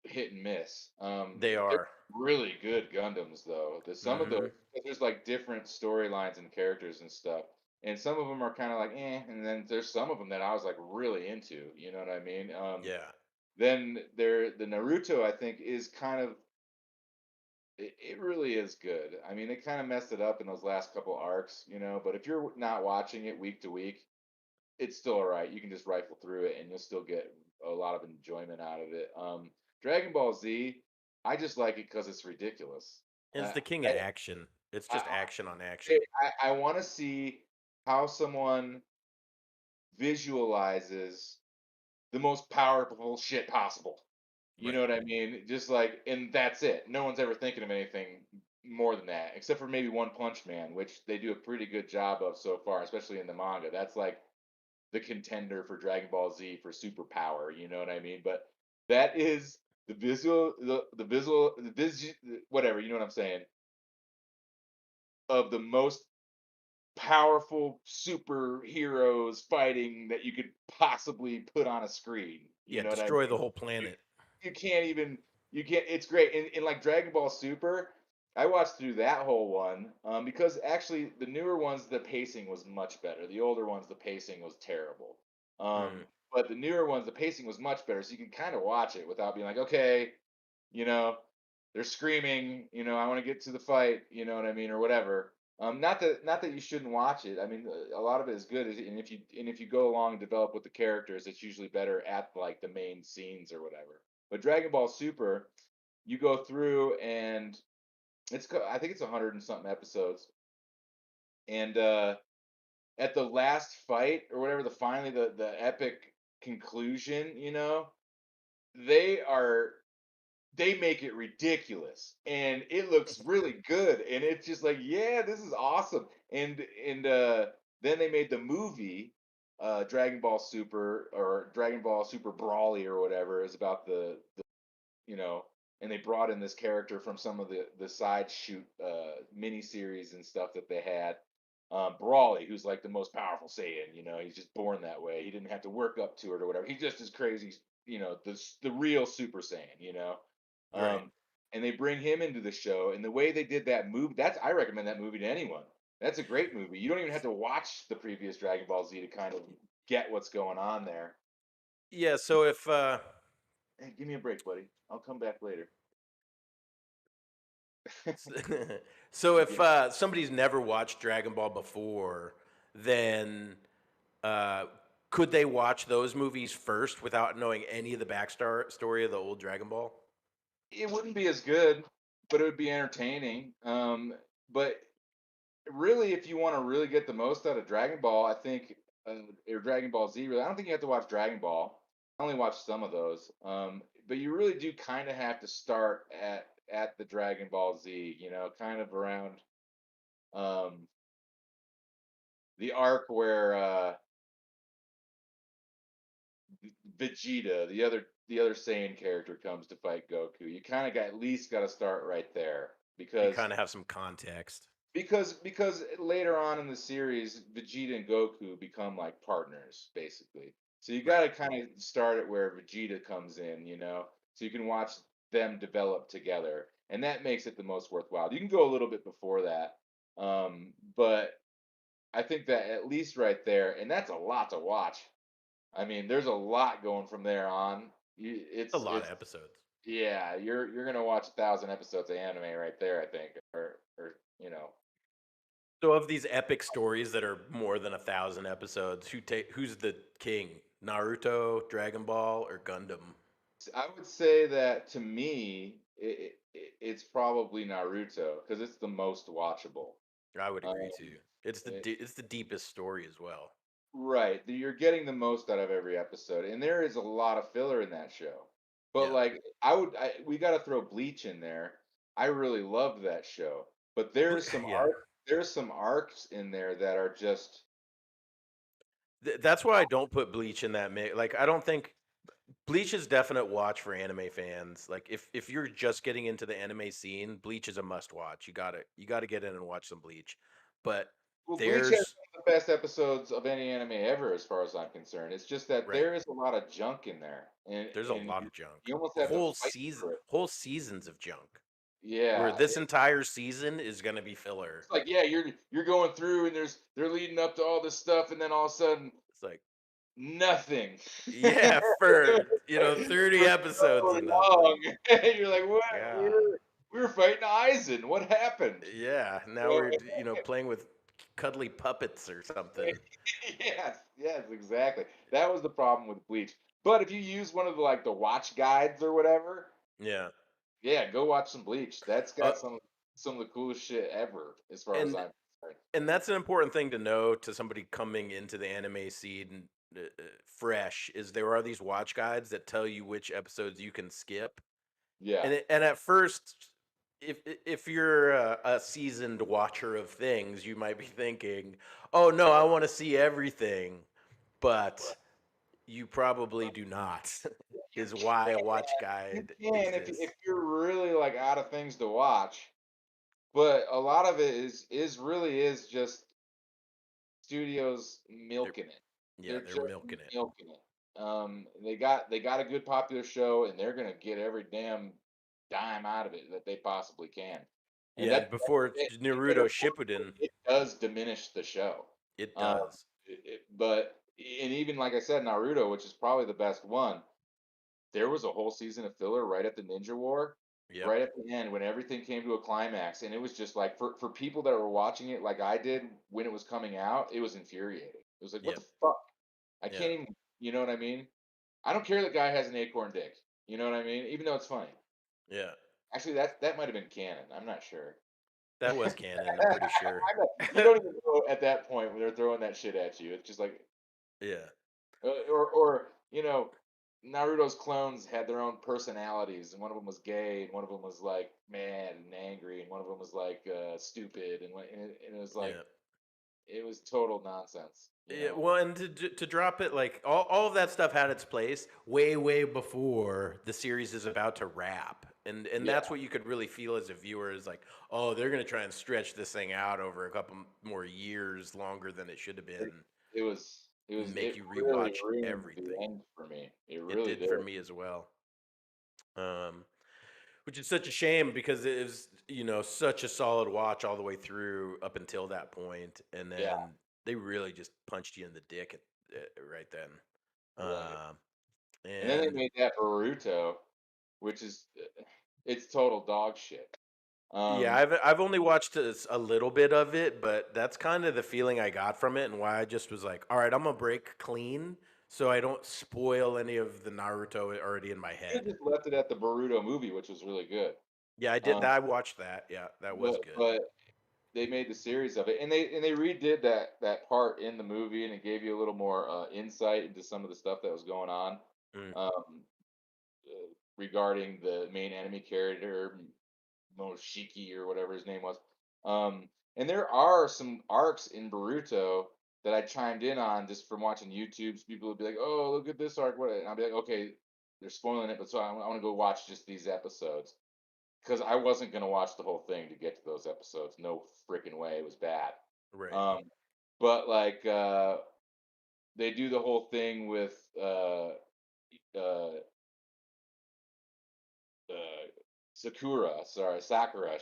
hit and miss. They They're are. really good Gundams though. Some of those, Hmm. 'cause there's like different storylines and characters and stuff, and some of them are kind of like and then there's some of them that I was like really into. You know what I mean? Yeah. Then the Naruto I think is kind of it really is good. I mean, they kind of messed it up in those last couple arcs, but if you're not watching it week to week, it's still all right. You can just rifle through it and you'll still get a lot of enjoyment out of it. Dragon Ball Z, I just like it because it's ridiculous. It's Uh, the king of action. It's I just action on action. I want to see how someone visualizes the most powerful shit possible. You know Right. what I mean? Just like, and that's it. No one's ever thinking of anything more than that, except for maybe One Punch Man, which they do a pretty good job of so far, especially in the manga. That's like the contender for Dragon Ball Z for superpower. You know what I mean? But that is whatever. You know what I'm saying? Of the most powerful superheroes fighting that you could possibly put on a screen. You Yeah, know what I destroy mean? the whole You, planet. you can't even it's great in like Dragon Ball Super. I watched through that whole one because actually the newer ones the pacing was much better. The older ones the pacing was terrible. Mm. But the newer ones the pacing was much better, so you can kind of watch it without being like, okay, you know, they're screaming, I want to get to the fight, you know what I mean, or whatever. Not that you shouldn't watch it. I mean, a lot of it is good, and if you go along and develop with the characters, it's usually better at like the main scenes or whatever. But Dragon Ball Super, you go through and I think it's 100 and something episodes, and at the last fight or whatever, finally the epic conclusion, they are they make it ridiculous and it looks really good and it's just like, yeah, this is awesome. And then they made the movie Dragon Ball Super, or Dragon Ball Super Brawly or whatever, is about the you know and they brought in this character from some of the side shoot mini series and stuff that they had. Brawly, who's like the most powerful Saiyan, he's just born that way. He didn't have to work up to it or whatever. He's just as crazy, the real Super Saiyan, Right. um, and they bring him into the show, and the way they did that movie, I recommend that movie to anyone. That's a great movie. You don't even have to watch the previous Dragon Ball Z to kind of get what's going on there. Yeah. So if Hey, give me a break, buddy. I'll come back later. so if Yeah. somebody's never watched Dragon Ball before, then uh, could they watch those movies first without knowing any of the story of the old Dragon Ball? It wouldn't be as good, but it would be entertaining. But really, if you want to really get the most out of Dragon Ball, I think, or Dragon Ball Z, really, I don't think you have to watch Dragon Ball. I only watched some of those. But you really do kind of have to start at the Dragon Ball Z, kind of around um, the arc where Vegeta, the other Saiyan character, comes to fight Goku. You kind of got at least got to start right there You because kind of have some context. because later on in the series, Vegeta and Goku become like partners basically. So you got Right. to kind of start it where Vegeta comes in, so you can watch them develop together, and that makes it the most worthwhile. You can go a little bit before that, but I think that at least right there, and that's a lot to watch. I mean, there's a lot going from there on. A lot of It's episodes. Yeah, you're gonna watch 1,000 episodes of anime right there, I think, or. So of these epic stories that are more than 1,000 episodes, who's the king? Naruto, Dragon Ball, or Gundam? I would say that to me, it's probably Naruto because it's the most watchable. I would agree Um, too. It's it- it's the deepest story as well. right, you're getting the most out of every episode, and there is a lot of filler in that show. But Yeah. like, we got to throw Bleach in there. I really loved that show, but Yeah. there's some arcs in there that are just. That's why I don't put Bleach in that mix. Like I don't think Bleach is definite watch for anime fans. Like if you're just getting into the anime scene, Bleach is a must watch. You got to get in and watch some Bleach. But Well, Bleach has there's some of the best episodes of any anime ever, as far as I'm concerned. It's just that right. there is a lot of junk in there, and There's a lot of junk. you almost A have to fight for it. whole seasons of junk. Where Yeah, this entire season is going to be filler. it's like, yeah, you're going through, and they're leading up to all this stuff, and then all of a sudden It's like, nothing. yeah, for For 30 episodes so of long, nothing. you're like, what? We God. were we were fighting Aizen. What happened? Yeah, now Yeah. we're playing with cuddly puppets or something. Yes, exactly. That was the problem with Bleach. But if you use one of the watch guides or whatever, Yeah. yeah, go watch some Bleach. That's Uh, got some of the coolest shit ever, as far as and I'm concerned. and that's an important thing to know to somebody coming into the anime scene fresh is there are these watch guides that tell you which episodes you can skip. Yeah, And at first, if you're a seasoned watcher of things, you might be thinking, "Oh no, I want to see everything," but you probably do not. you Is why a watch you guide can if exists. you're really like out of things to watch. But a lot of it is just studios They're, milking it. yeah, They're they're just milking it. milking it. They got a good popular show, and they're gonna get every damn dime out of it that they possibly can. and Yeah, and before credit Naruto for Shippuden, it does diminish the show. it Um, does. but and even like I said, Naruto, which is probably the best one, there was a whole season of filler right at the Ninja War, Yep. right at the end when everything came to a climax, and it was just like for people that were watching it like I did when it was coming out, it was infuriating. It was like, what Yep. the fuck? I Yeah. can't even, you know what I mean? I don't care the guy has an acorn dick. You know what I mean? Even though it's funny. Yeah. Actually, that might have been canon. I'm not sure. That was canon, I'm pretty sure. You don't even know at that point when they're throwing that shit at you. It's just like, Yeah. or Naruto's clones had their own personalities, and one of them was gay, and one of them was like mad and angry, and one of them was like stupid, and it was like Yeah. it was total nonsense. Yeah, well, and to drop it, like all of that stuff had its place way before the series is about to wrap, and Yeah, that's what you could really feel as a viewer is like, oh, they're gonna try and stretch this thing out over a couple more years longer than it should have it, been, and make it you really rewatch ruined the everything. end for me. It It really did did. for me as well. Um, which is such a shame because it is, such a solid watch all the way through up until that point, and Yeah, then they really just punched you in the dick right then. right. Um, And then they and made that Boruto, which is it's total dog shit. yeah, Um, I've only watched a little bit of it, but that's kind of the feeling I got from it, and why I just was like, all right, I'm gonna break clean so I don't spoil any of the Naruto already in my they head. just left it at the Boruto movie, which was really good. Yeah, I did Um, that. I watched that. Yeah, that was good. but they made the series of it, and they redid that part in the movie, and it gave you a little more insight into some of the stuff that was going on Mm, um, regarding the main enemy character, Moshiki or whatever his name was. And there are some arcs in Boruto that I chimed in on just from watching YouTube. People would be like, "Oh, look at this arc," what? And I'll be like, "Okay, they're spoiling it," but so I want to go watch just these episodes because I wasn't gonna watch the whole thing to get to those episodes. No freaking way, it was bad. right. Um, but like they do the whole thing with uh, uh, Sakura.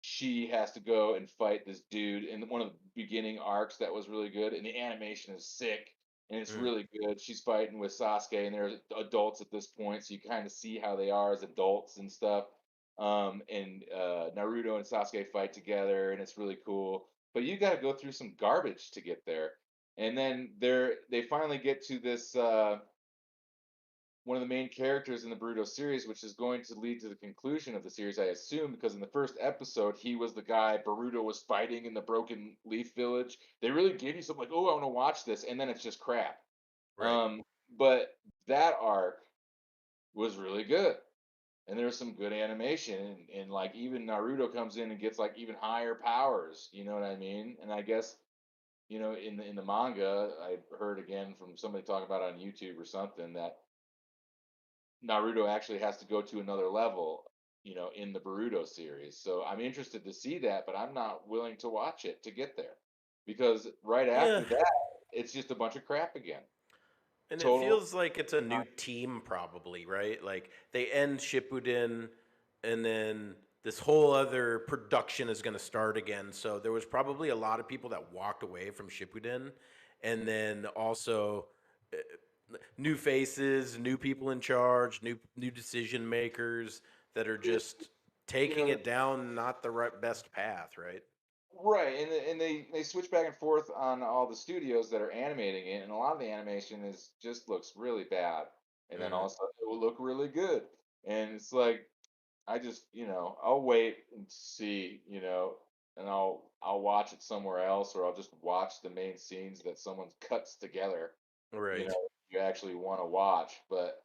She has to go and fight this dude in one of the beginning arcs that was really good, and the animation is sick and it's Mm, really good. She's fighting with Sasuke, and they're adults at this point, so you kind of see how they are as adults and stuff. And Naruto and Sasuke fight together, and it's really cool. But you got to go through some garbage to get there, and then they finally get to this. One of the main characters in the Boruto series, which is going to lead to the conclusion of the series, I assume, because in the first episode, he was the guy Boruto was fighting in the Broken Leaf Village. They really give you something like, oh, I want to watch this, and then it's just crap. right. But that arc was really good, and there's some good animation, and like even Naruto comes in and gets like even higher powers. You know what I mean? And I guess in the manga, I heard again from somebody talking about it on YouTube or something that Naruto actually has to go to another level, in the Boruto series. So I'm interested to see that, but I'm not willing to watch it to get there because right Yeah, after that, it's just a bunch of crap again. and it Total. feels like it's a new team, probably, right? Like they end Shippuden, and then this whole other production is going to start again. So there was probably a lot of people that walked away from Shippuden, and then also new faces, new people in charge, new decision makers that are just You taking know, it down not the right best path, right? right, and they switch back and forth on all the studios that are animating it, and a lot of the animation is just looks really bad, and then all Mm, of a sudden it will look really good, and it's like I just, I'll wait and see, and I'll watch it somewhere else, or I'll just watch the main scenes that someone cuts together, right. you actually want to watch. But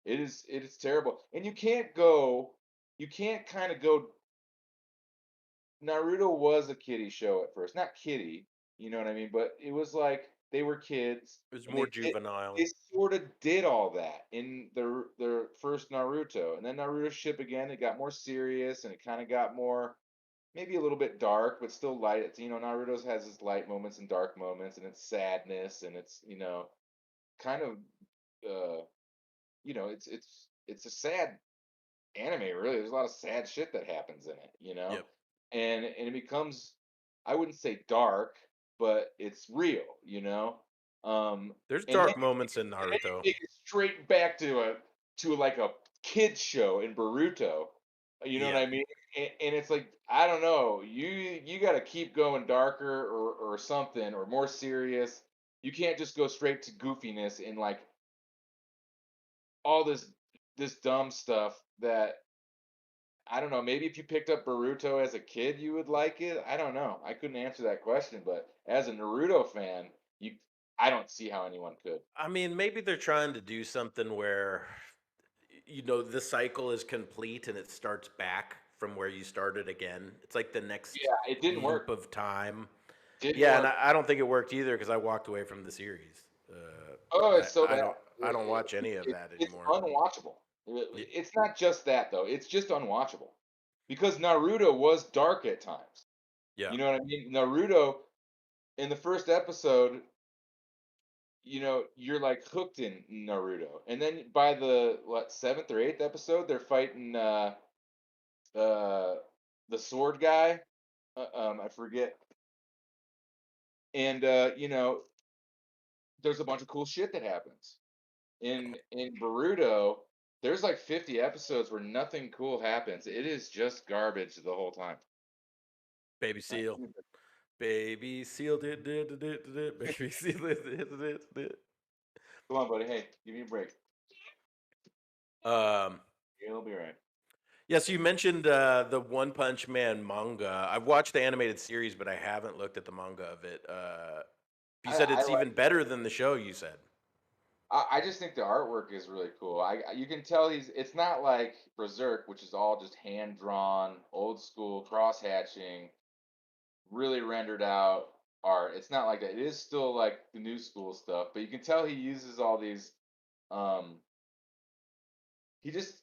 it is terrible, and you can't kind of go. Naruto was a kiddie show at first, not kiddie, you know what I mean? But it was like they were kids, It was and more they juvenile. sort of did all that in their first Naruto, and then Naruto Ship again. It got more serious, and it kind of got more maybe a little bit dark, but still light. It's Naruto's has its light moments and dark moments, and its sadness, and it's kind of uh it's a sad anime really. There's a lot of sad shit that happens in it. Yep. and it becomes, I wouldn't say dark, but it's real, There's and then dark moments in and then Naruto. you take it straight back to like a kids show in Boruto. You know what Yeah. I mean? And it's like, I don't know, you got to keep going darker or something or more serious. You can't just go straight to goofiness and like all this dumb stuff that I don't know. Maybe if you picked up Boruto as a kid, you would like it. I don't know. I couldn't answer that question, but as a Naruto fan, you I don't see how anyone could. I mean, maybe they're trying to do something where, the cycle is complete and it starts back from where you started again. It's like the next Yeah, it didn't loop work. of time. Didn't Yeah, and work. I don't think it worked either because I walked away from the series. Oh, it's so I bad. don't I don't watch any of that It's anymore. unwatchable. Y- It's not just that though. It's just unwatchable because Naruto was dark at times. Yeah, You know what I mean? Naruto in the first episode, you're like hooked in Naruto, and then by the seventh or eighth episode, they're fighting uh, the sword guy. I forget, and there's a bunch of cool shit that happens in Boruto. There's like 50 episodes where nothing cool happens. It is just garbage the whole time. baby seal, baby seal, did, baby seal, did. Come on, buddy. Hey, give me a break. Um, You'll be right. yeah. So you mentioned the One Punch Man manga. I've watched the animated series, but I haven't looked at the manga of it. You said I it's like even better than the show. You said. I just think the artwork is really cool. You can tell it's not like Berserk, which is all just hand drawn, old school cross hatching, really rendered out art. It's not like that. It is still like the new school stuff, but you can tell he uses all these. Um, he just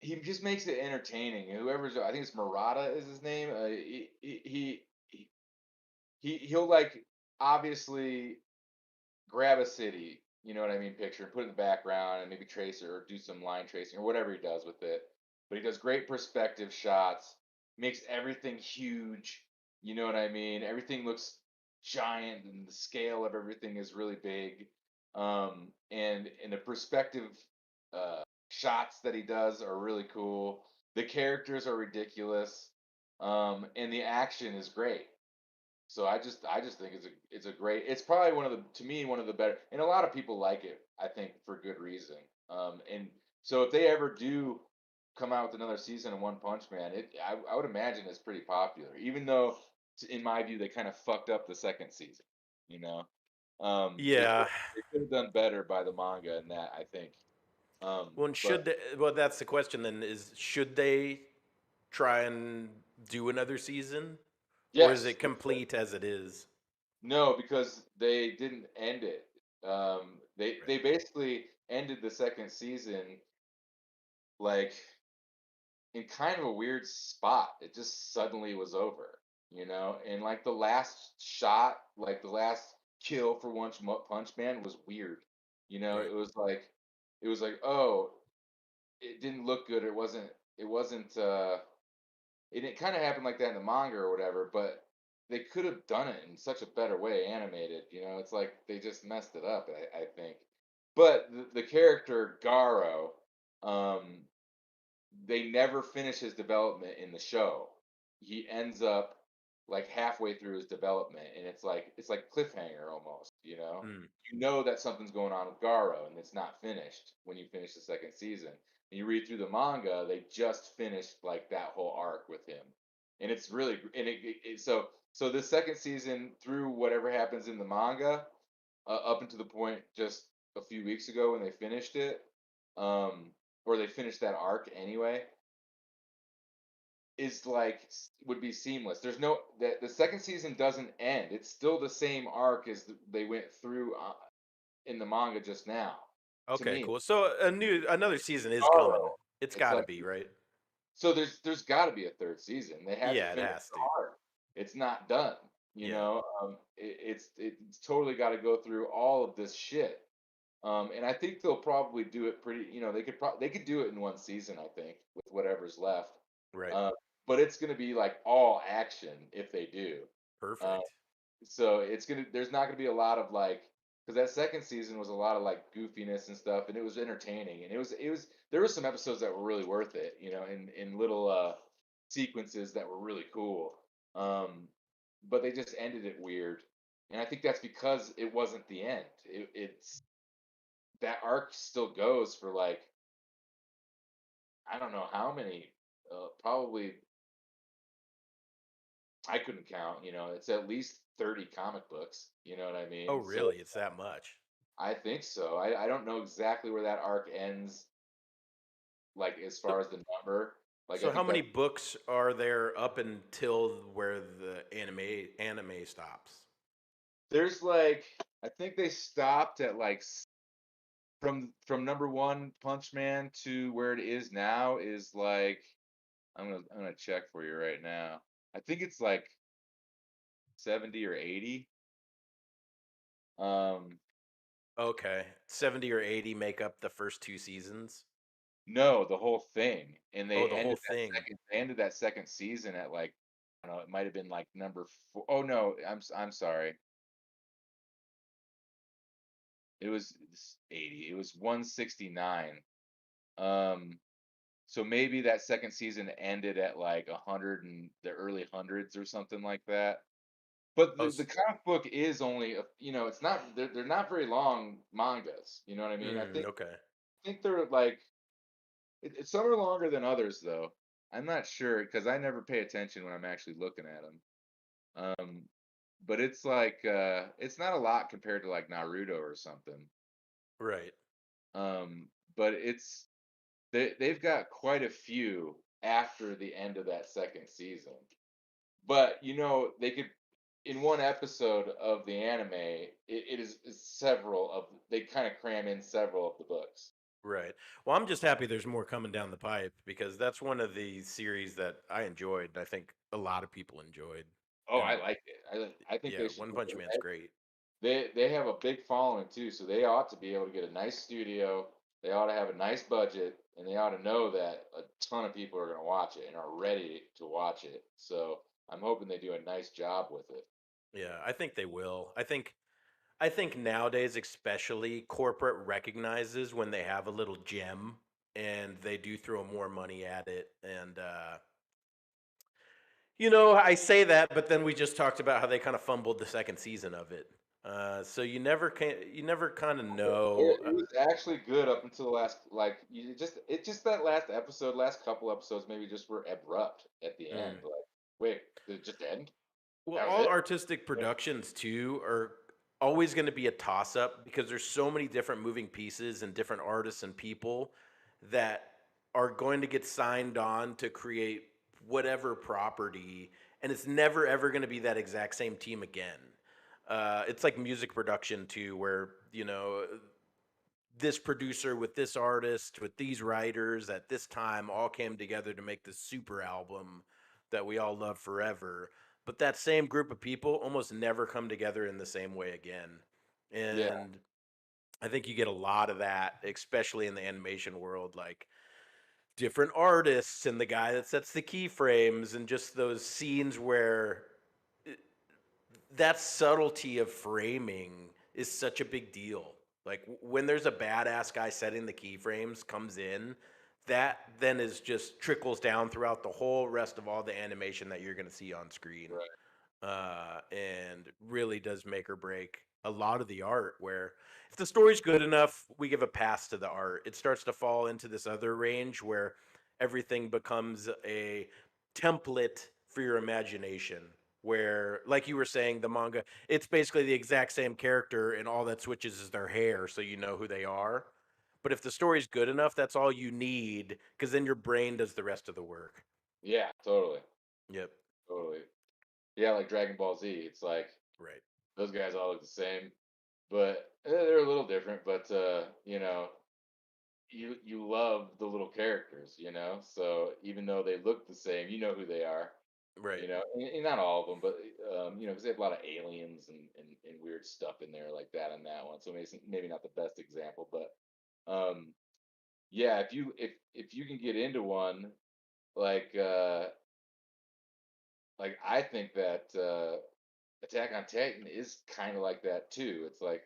he just makes it entertaining. And whoever's, I think it's Murata is his name. He'll like obviously grab a city, you know what I mean, picture and put it in the background and maybe trace it or do some line tracing or whatever he does with it. But he does great perspective shots, makes everything huge, you know what I mean? Everything looks giant and the scale of everything is really big. And the perspective shots that he does are really cool. The characters are ridiculous. And the action is great. So I just think it's a great, it's probably one of the, to me, one of the better, and a lot of people like it, I think, for good reason. And so if they ever do come out with another season of One Punch Man, I would imagine it's pretty popular, even though in my view they kind of fucked up the second season. You know, they Yeah. they could have done better by the manga in that, I think. Well, and But well, that's the question then is should they try and do another season or is yes, it complete as it is? no, because they didn't end it. Right. They basically ended the second season like in kind of a weird spot. It just suddenly was over, And like the last shot, like the last kill for Punch Man was weird. Right. It was like, oh, it didn't look good. It wasn't and it kind of happened like that in the manga or whatever, but they could have done it in such a better way animated. It's like they just messed it up, I think. But the character Garo, um, they never finish his development in the show. He ends up like halfway through his development, and it's like cliffhanger almost. Mm. You know that something's going on with Garo, and it's not finished when you finish the second season. And you read through the manga, they just finished like that whole arc with him, and it's really and so this second season through whatever happens in the manga, up until the point just a few weeks ago when they finished it, um, or they finished that arc anyway, is like would be seamless. There's no that the second season doesn't end. It's still the same arc as they went through in the manga just now. To Okay, me, cool. So another season is coming. Garo, It's it's got to like be, right? so. There's got to be a third season. They had to Yeah, it finish has the to. arc. It's not done. Yeah. It's totally got to go through all of this shit. And I think they'll probably do it pretty. They could do it in one season. I think with whatever's left. Right. Um, but it's gonna be like all action if they do. Um, Perfect. so there's not gonna be a lot of like, because that second season was a lot of like goofiness and stuff, and it was entertaining, and it was there were some episodes that were really worth it, in little sequences that were really cool. Um, but they just ended it weird, and I think that's because it wasn't the end. It's that arc still goes for like, I don't know how many, probably I couldn't count. It's at least 30 comic books. You know what I Oh, mean? So really? It's that much? I think so. I don't know exactly where that arc ends, like as So, far as the number. Like I so how think many that books are there up until where the anime stops? there's like, I think they stopped at like from number one Punch Man to where it is now is like, I'm gonna check for you right now. I think it's like 70 or 80. Um, Okay, 70 or 80 make up the first two seasons. no, the whole thing, and Oh, the whole thing. they ended that second season at like, I don't know, it might have been like number four. Oh no, I'm sorry. It was 80. It was 169. Um, so maybe that second season ended at like 100 and the early hundreds or something like that. But Oh, the comic book is only, it's not, they're not very long mangas. You know what I mean? okay. I think they're like, some are longer than others though. I'm not sure because I never pay attention when I'm actually looking at them. But it's like, it's not a lot compared to like Naruto or something. Right. But they've got quite a few after the end of that second season. But they could, in one episode of the anime, is several of, they kind of cram in several of the books. Right. Well, I'm just happy there's more coming down the pipe because that's one of the series that I enjoyed. I think a lot of people enjoyed. Oh, I And like it. I think yeah, they should One do Punch it. Man's great. They have a big following too, so they ought to be able to get a nice studio. They ought to have a nice budget, and they ought to know that a ton of people are going to watch it and are ready to watch it. So I'm hoping they do a nice job with it. Yeah, I think they will. I think nowadays especially corporate recognizes when they have a little gem and they do throw more money at it and I say that, but then we just talked about how they kind of fumbled the second season of it. So you never kind of know. It was actually good up until the last, like, it just that last episode, last couple episodes maybe just were abrupt at the end. Mm. Like, wait, did it just end? Well, That was all it? artistic Yeah. productions too are always going to be a toss up because there's so many different moving pieces and different artists and people that are going to get signed on to create whatever property, and it's never ever going to be that exact same team again. It's like music production too, where this producer with this artist with these writers at this time all came together to make this super album that we all love forever, but that same group of people almost never come together in the same way again. Yeah. And I think you get a lot of that, especially in the animation world, like different artists and the guy that sets the keyframes and just those scenes where that subtlety of framing is such a big deal. Like when there's a badass guy setting the keyframes comes in, that then is just trickles down throughout the whole rest of all the animation that you're going to see on screen, Right. and really does make or break a lot of the art. Where if the story's good enough, we give a pass to the art. It starts to fall into this other range where everything becomes a template for your imagination. Where, like you were saying, the manga, it's basically the exact same character, and all that switches is their hair, so you know who they are. But if the story's good enough, that's all you need, because then your brain does the rest of the work. Yeah, totally. Yep. Totally. Yeah, like Dragon Ball Z. It's like Right. those guys all look the same, but they're a little different. But you love the little characters, So even though they look the same, you know who they are. Right. And not all of them, but because they have a lot of aliens and weird stuff in there like that on that one. So maybe not the best example, but um, yeah, if you can get into one like like I think that Attack on Titan is kind of like that too. It's like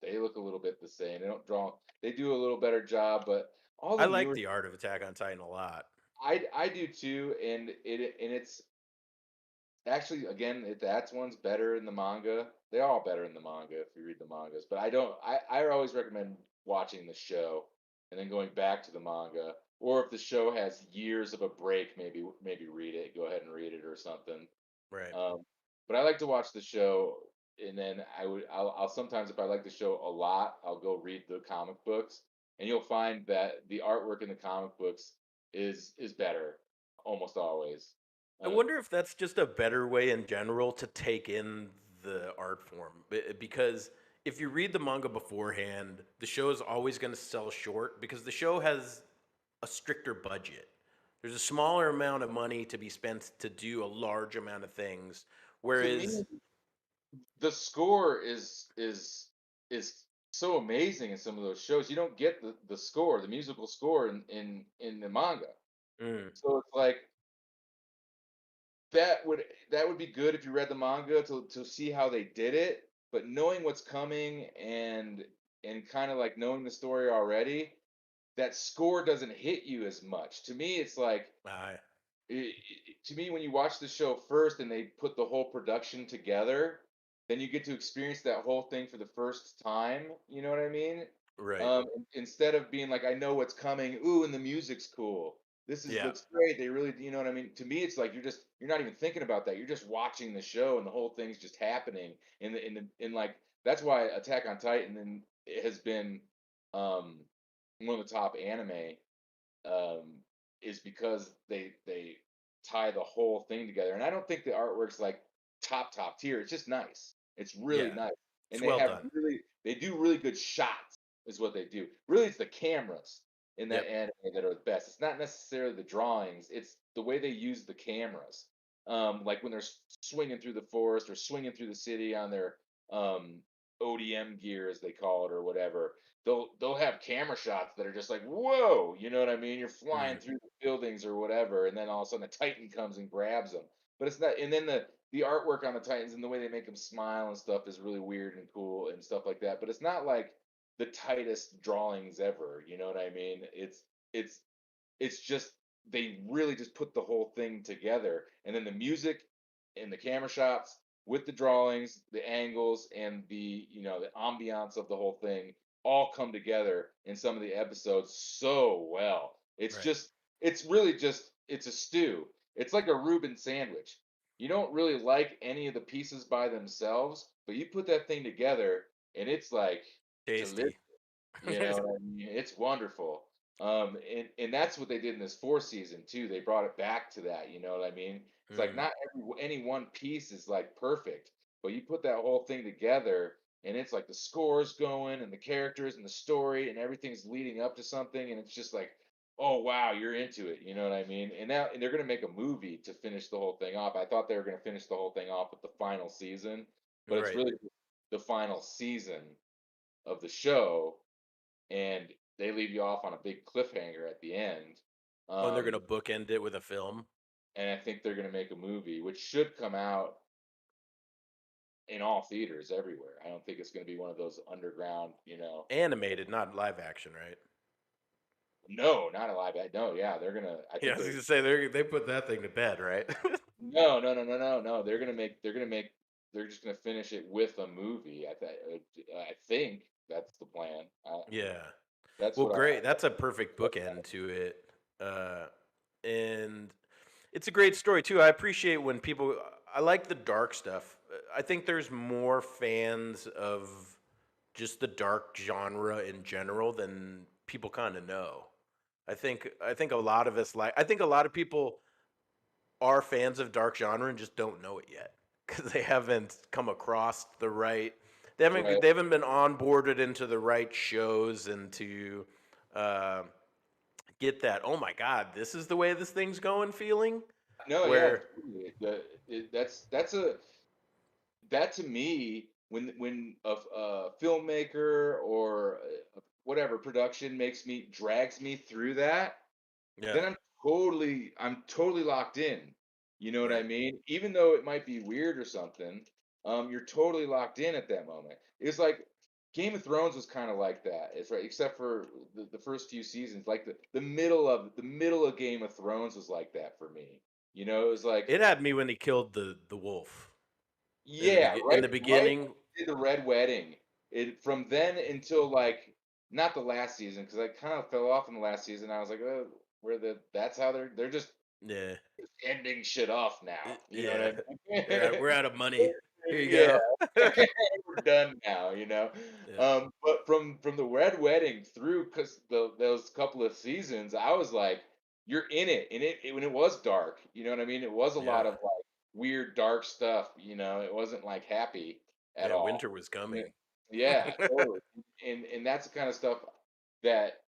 they look a little bit the same. They don't draw. They do a little better job, but all I the like newer the art of Attack on Titan a lot. I do too, and it's actually again that's one's better in the manga. They're all better in the manga if you read the mangas, but I don't. I always recommend watching the show and then going back to the manga, or if the show has years of a break, maybe read it. Go ahead and read it or something. Right. Um, but I like to watch the show, and then I'll sometimes if I like the show a lot, I'll go read the comic books, and you'll find that the artwork in the comic books is better almost always. I Uh, wonder if that's just a better way in general to take in the art form. Because if you read the manga beforehand, the show is always going to sell short because the show has a stricter budget. There's a smaller amount of money to be spent to do a large amount of things. to me, Whereas, the score is so amazing in some of those shows. You don't get the score, the musical score in the manga. mm, So it's like that would that would be good if you read the manga to see how they did it, but knowing what's coming and kind of like knowing the story already, that score doesn't hit you as much. To me, it's like I, to me when you watch the show first and they put the whole production together, then you get to experience that whole thing for the first time. You know what I mean? right. Instead of being like, I know what's coming. Ooh, and the music's cool. This is Yeah. looks great. They really, you know what I mean? To me, it's like you're not even thinking about that. You're just watching the show, and the whole thing's just happening. In like that's why Attack on Titan and it has been um, one of the top anime um, is because they tie the whole thing together. And I don't think the artwork's like top tier. It's just nice. It's really Yeah. nice, It's and they well have done. they do really good shots. Is what they do. Really, it's the cameras in that Yep. anime that are the best. It's not necessarily the drawings. It's the way they use the cameras. Like when they're swinging through the forest or swinging through the city on their um, ODM gear, as they call it, or whatever, they'll have camera shots that are just like whoa, you know what I mean? You're flying Mm, through the buildings or whatever, and then all of a sudden a Titan comes and grabs them. But it's not. And then the artwork on the Titans and the way they make them smile and stuff is really weird and cool and stuff like that. But it's not like the tightest drawings ever. You know what I mean? It's it's just they really just put the whole thing together, and then the music and the camera shots with the drawings, the angles, and the the ambiance of the whole thing all come together in some of the episodes so well. right. It's really just it's a stew. It's like a Reuben sandwich. You don't really like any of the pieces by themselves, but you put that thing together and it's like delicious. Tasty. You know what I mean? It's wonderful. And that's what they did in this fourth season too. They brought it back to that. You know what I mean? It's like Mm, not any one piece is like perfect, but you put that whole thing together, and it's like the score's going, and the characters, and the story, and everything's leading up to something, and it's just like, oh wow, you're into it. You know what I mean? And now and they're gonna make a movie to finish the whole thing off. I thought they were gonna finish the whole thing off with the final season, but it's right. really the final season of the show, and they leave you off on a big cliffhanger at the end. Oh, and they're Um, gonna bookend it with a film. and I think they're going to make a movie, which should come out in all theaters everywhere. I don't think it's going to be one of those underground, Animated, not live action, right? no, not a live act. No, yeah, they're gonna. I Yeah, think I was they're gonna say they put that thing to bed, right? no. They're just gonna finish it with a movie. I think that's the plan. Yeah. That's Well, what great. That's a perfect bookend to it. Uh, and it's a great story too. I appreciate when people. I like the dark stuff. I think there's more fans of just the dark genre in general than people kind of know. I think a lot of us like. I think a lot of people are fans of dark genre and just don't know it yet because they haven't come across the right. They right. haven't. They haven't been onboarded into the right shows and to uh, get that. Oh my God, this is the way this thing's going. Feeling No, yeah, where totally. That's a that to me when a filmmaker or whatever production drags me through that, yeah, then I'm totally locked in. You know what I Right. mean? Even though it might be weird or something, you're totally locked in at that moment. It's like Game of Thrones was kind of like that. It's right, except for the first few seasons. Like the middle of Game of Thrones was like that for me. You know, it was like, It had me when he killed the wolf yeah, in right, the right. beginning. Did the Red Wedding. It from then until like not the last season because I kind of fell off in the last season. I was like, oh, that's how they're just Yeah. ending shit off now. You know what Yeah. I mean? We're out of money. Here you Yeah, go. we're done now, you know? Yeah. But from the Red Wedding through 'cause those couple of seasons, I was like, "You're in it," and when it was dark, you know what I mean? It was a lot Yeah. of, like, weird, dark stuff, you know? It wasn't, like, happy at Yeah. all. Winter was Yeah. coming. Yeah, totally. And that's the kinda stuff that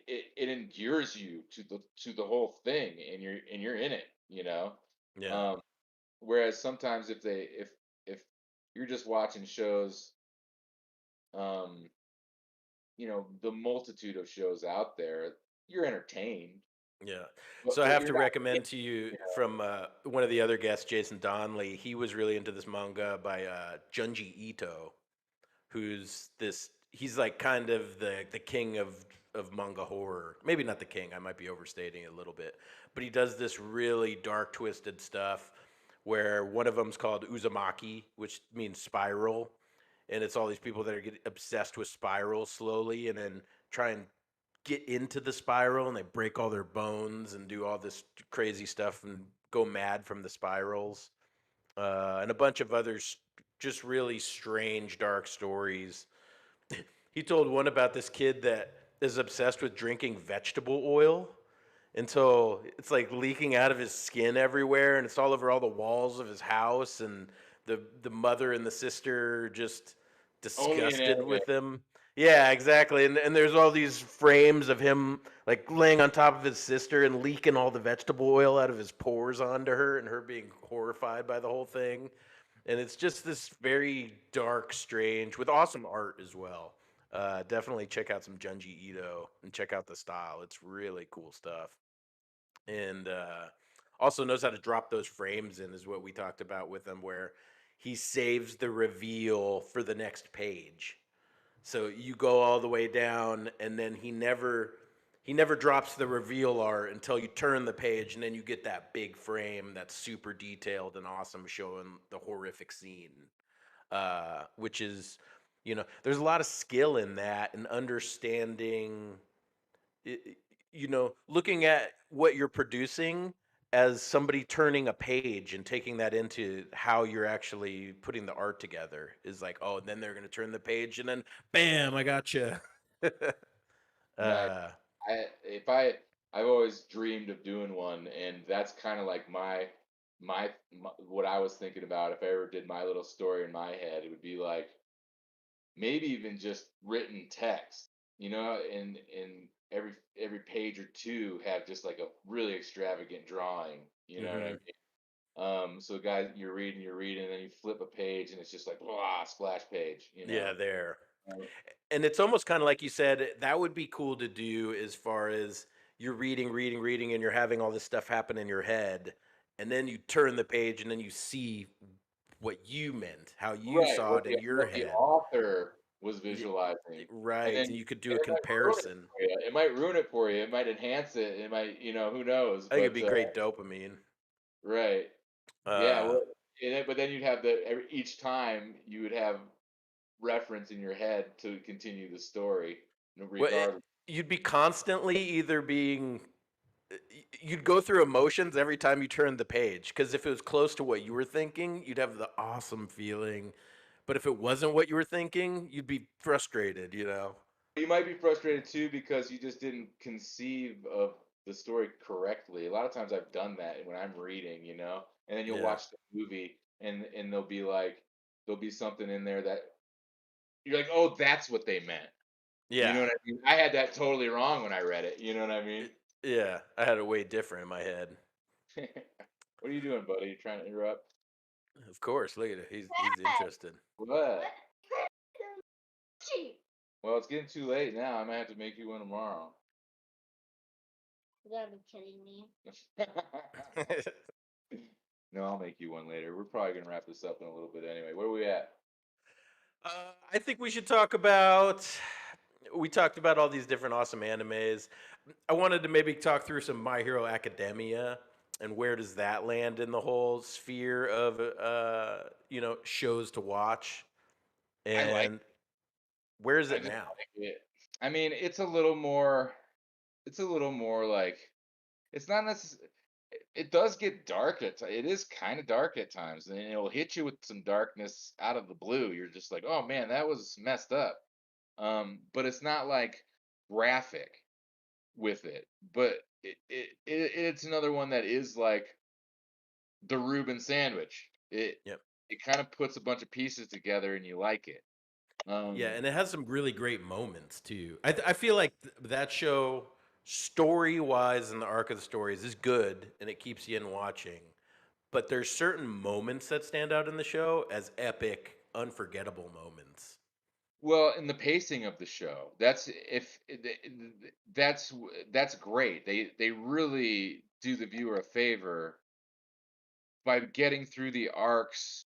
it endures you to the whole thing, and you're in it, you know? Yeah. Um Whereas sometimes if you're just watching shows, um, the multitude of shows out there, you're entertained, Yeah. but So I have you're to not. recommend to you from one of the other guests, Jason Donnelly. He was really into this manga by Junji Ito, who's this. He's like kind of the king of manga horror. Maybe not the king. I might be overstating it a little bit, but he does this really dark, twisted stuff. Where one of them's called Uzumaki, which means spiral, and it's all these people that are get obsessed with spirals slowly, and then try and get into the spiral, and they break all their bones and do all this crazy stuff and go mad from the spirals, and a bunch of others, just really strange, dark stories. He told one about this kid that is obsessed with drinking vegetable oil until it's like leaking out of his skin everywhere, and it's all over all the walls of his house, and the mother and the sister are just Only in disgusted anime. with him. Yeah, exactly. And there's all these frames of him like laying on top of his sister and leaking all the vegetable oil out of his pores onto her, and her being horrified by the whole thing. And it's just this very dark, strange, with awesome art as well. Definitely check out some Junji Ito and check out the style. It's really cool stuff. And also knows how to drop those frames in, is what we talked about with him, where he saves the reveal for the next page. So you go all the way down, and then he never drops the reveal art until you turn the page, and then you get that big frame that's super detailed and awesome, showing the horrific scene. Which is, there's a lot of skill in that and understanding i- looking at what you're producing as somebody turning a page and taking that into how you're actually putting the art together is like, oh, then they're going to turn the page and then bam, I got you. Nice. uh, I've always dreamed of doing one, and that's kind of like my what I was thinking about if I ever did my little story in my head. It would be like maybe even just written text, and every page or two have just like a really extravagant drawing, you know what I hmm mean? So guys, you're reading, and then you flip a page, and it's just like blah, splash page, you yeah, know. there. Um, And it's almost kind of like you said, that would be cool to do as far as you're reading, and you're having all this stuff happen in your head. And then you turn the page and then you see what you meant, how you right, saw it in your what the head. author was Y- visualizing, and Right. then And you could do and a it might ruin it comparison. for you. It might ruin it for you. It might enhance it. It might, who knows? I think it'd But be great dopamine. right, yeah. Uh, Well, but then you'd have each time you would have reference in your head to continue the story, well, regardless. you'd be constantly either you'd go through emotions every time you turned the page, because if it was close to what you were thinking, you'd have the awesome feeling. But if it wasn't what you were thinking, you'd be frustrated. You might be frustrated too because you just didn't conceive of the story correctly. A lot of times I've done that when I'm reading, and then you'll Yeah. watch the movie and there'll be something in there that you're like, "Oh, that's what they meant." You know Yeah. what I mean? I had that totally wrong when I read it. You know what I mean? It- yeah. I had it way different in my head. What are you doing, buddy? You trying to interrupt? Of course. Look at it. He's interested. What? Gee. Well, it's getting too late now. I might have to make you one tomorrow. You gotta be kidding me. No, I'll make you one later. We're probably gonna wrap this up in a little bit anyway. Where are we at? I think we should talk about. We talked about all these different awesome animes. I wanted to maybe talk through some My Hero Academia and where does that land in the whole sphere of shows to watch, I like. and where is I it just now? like it. I mean, it's a little more. It's a little more like. It's not necessarily. It does get dark it is kind of dark at times, and it'll hit you with some darkness out of the blue. You're just like, oh man, that was messed up. But it's not like graphic with it. But it's another one that is like the Reuben sandwich. Yep. It kind of puts a bunch of pieces together, and you like it. Yeah, Um, and it has some really great moments too. I feel like that show, story wise, and the arc of the stories is good, and it keeps you in watching. But there's certain moments that stand out in the show as epic, unforgettable moments. well, in the pacing of the show, that's great. They really do the viewer a favor by getting through the arcs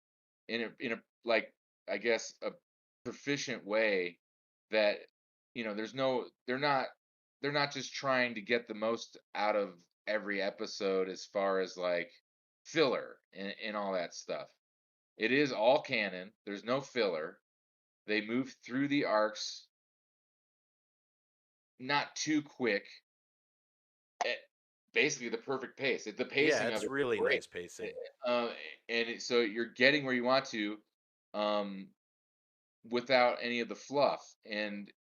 in a like I guess a proficient way that there's no they're not just trying to get the most out of every episode as far as like filler and all that stuff. It is all canon. There's no filler. They move through the arcs not too quick at basically the perfect pace. The Yeah, pacing of it's it is really great. nice pacing. Uh, so you're getting where you want to um, without any of the fluff. And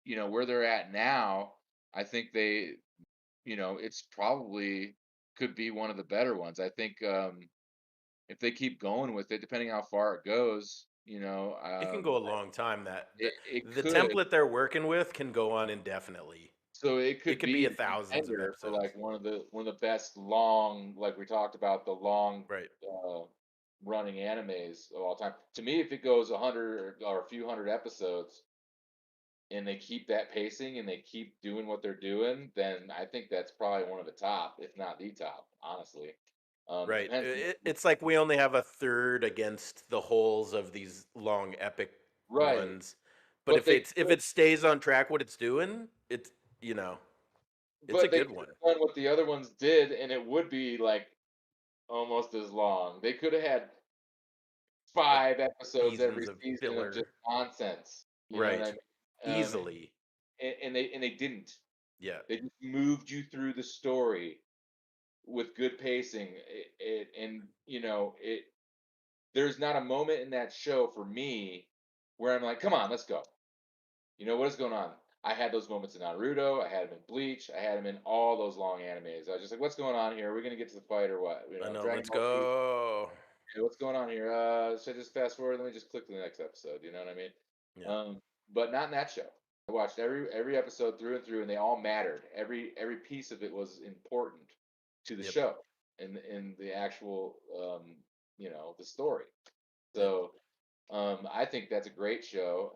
where they're at now, I think it's probably could be one of the better ones. I think if they keep going with it, depending how far it goes, It can go a long time. That it the could. template they're working with can go on indefinitely. So it It could could be be a a thousands of contender for episodes. like one of the best long, like we talked about, the long Right. uh, running animes of all time. To me, if it goes 100 or a few hundred episodes, and they keep that pacing and they keep doing what they're doing, then I think that's probably one of the top, if not the top, honestly. Right. Depends. It's like we only have a third against the holes of these long epic Right, ones. But but if they it stays on track what it's doing, you know, it's a but they good could one. have done what the other ones did, and it would be like almost as long. They could have had Like 5 episodes every seasons of season of just filler. nonsense. You know what I Right. mean? Easily. And they didn't. Yeah. They just moved you through the story with good pacing. And there's not a moment in that show for me where I'm like, come on, let's go. What is going on? I had those moments in Naruto. I had them in Bleach. I had them in all those long animes. I was just like, what's going on here? Are we gonna get to the fight or what? I know. Dragon Let's Ball Z. go. Hey, what's going on here? Should I just fast forward? Let me just click to the next episode. You know what I mean? Yeah. But not in that show. I watched every episode through and through, and they all mattered. Every piece of it was important to the Yep. show and in the actual the story. Yep. So I think that's a great show.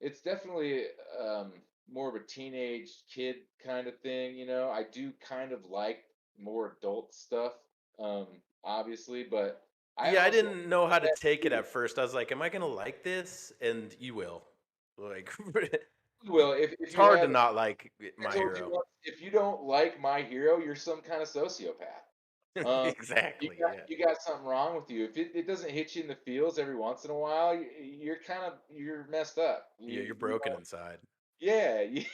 It's definitely um, more of a teenage kid kind of thing. I do kind of like more adult stuff, um, obviously, but I Yeah, I also didn't know how to that take it too. at first. I was like, am I gonna like this? And you will. Like Well, if it's you hard to have, not like I My told you Hero. once, if you don't like My Hero, you're some kind of sociopath. Um, you Exactly. got Yeah. you got something wrong with you. If it doesn't hit you in the feels every once in a while, you're messed up. Yeah, you're broken inside. Yeah, you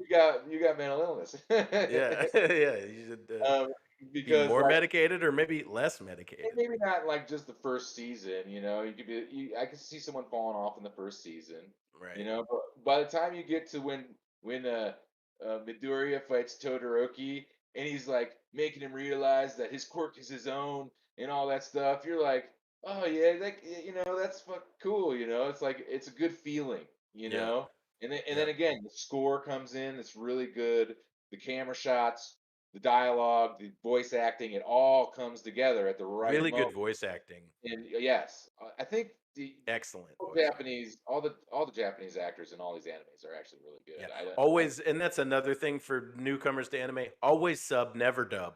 got mental illness. Yeah, yeah. You should um, be because more like medicated or maybe less and medicated. maybe not like just the first season. I could see someone falling off in the first season. Right. But by the time you get to when Midoriya fights Todoroki and he's like making him realize that his quirk is his own and all that stuff, you're like, oh yeah, that's cool. It's like it's a good feeling. You Yeah. know, and then Yep. again, the score comes in. It's really good. The camera shots, the dialogue, the voice acting, it all comes together at the right Really good moment. voice acting. And yes, I think Excellent all voice. Japanese, all the Japanese actors in all these animes are actually really good. Yeah. Always, and that's another thing for newcomers to anime. Always sub, never dub.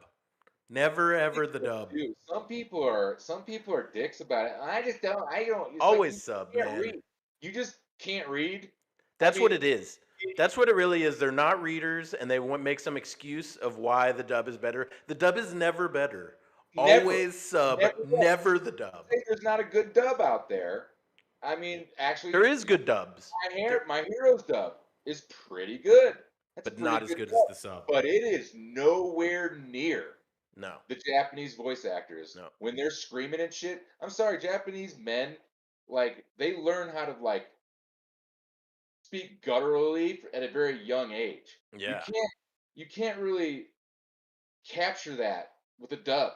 Never ever the dub. Dude, some people are dicks about it. And I don't. It's like Always sub, can't man. read. You just can't read. That's what it is. That's what it really is. They're not readers, and they want make some excuse of why the dub is better. The dub is never better. Never, Always sub, never. never the dub. Say there's not a good dub out there. I mean, actually, There is good dubs, my Heroes dub is pretty good. That's a but pretty not as good good dub, as the sub. but it is nowhere near No. the Japanese voice actors. No. When they're screaming and shit, I'm sorry, Japanese men, like they learn how to like speak gutturally at a very young age. Yeah. You can't really capture that with a dub,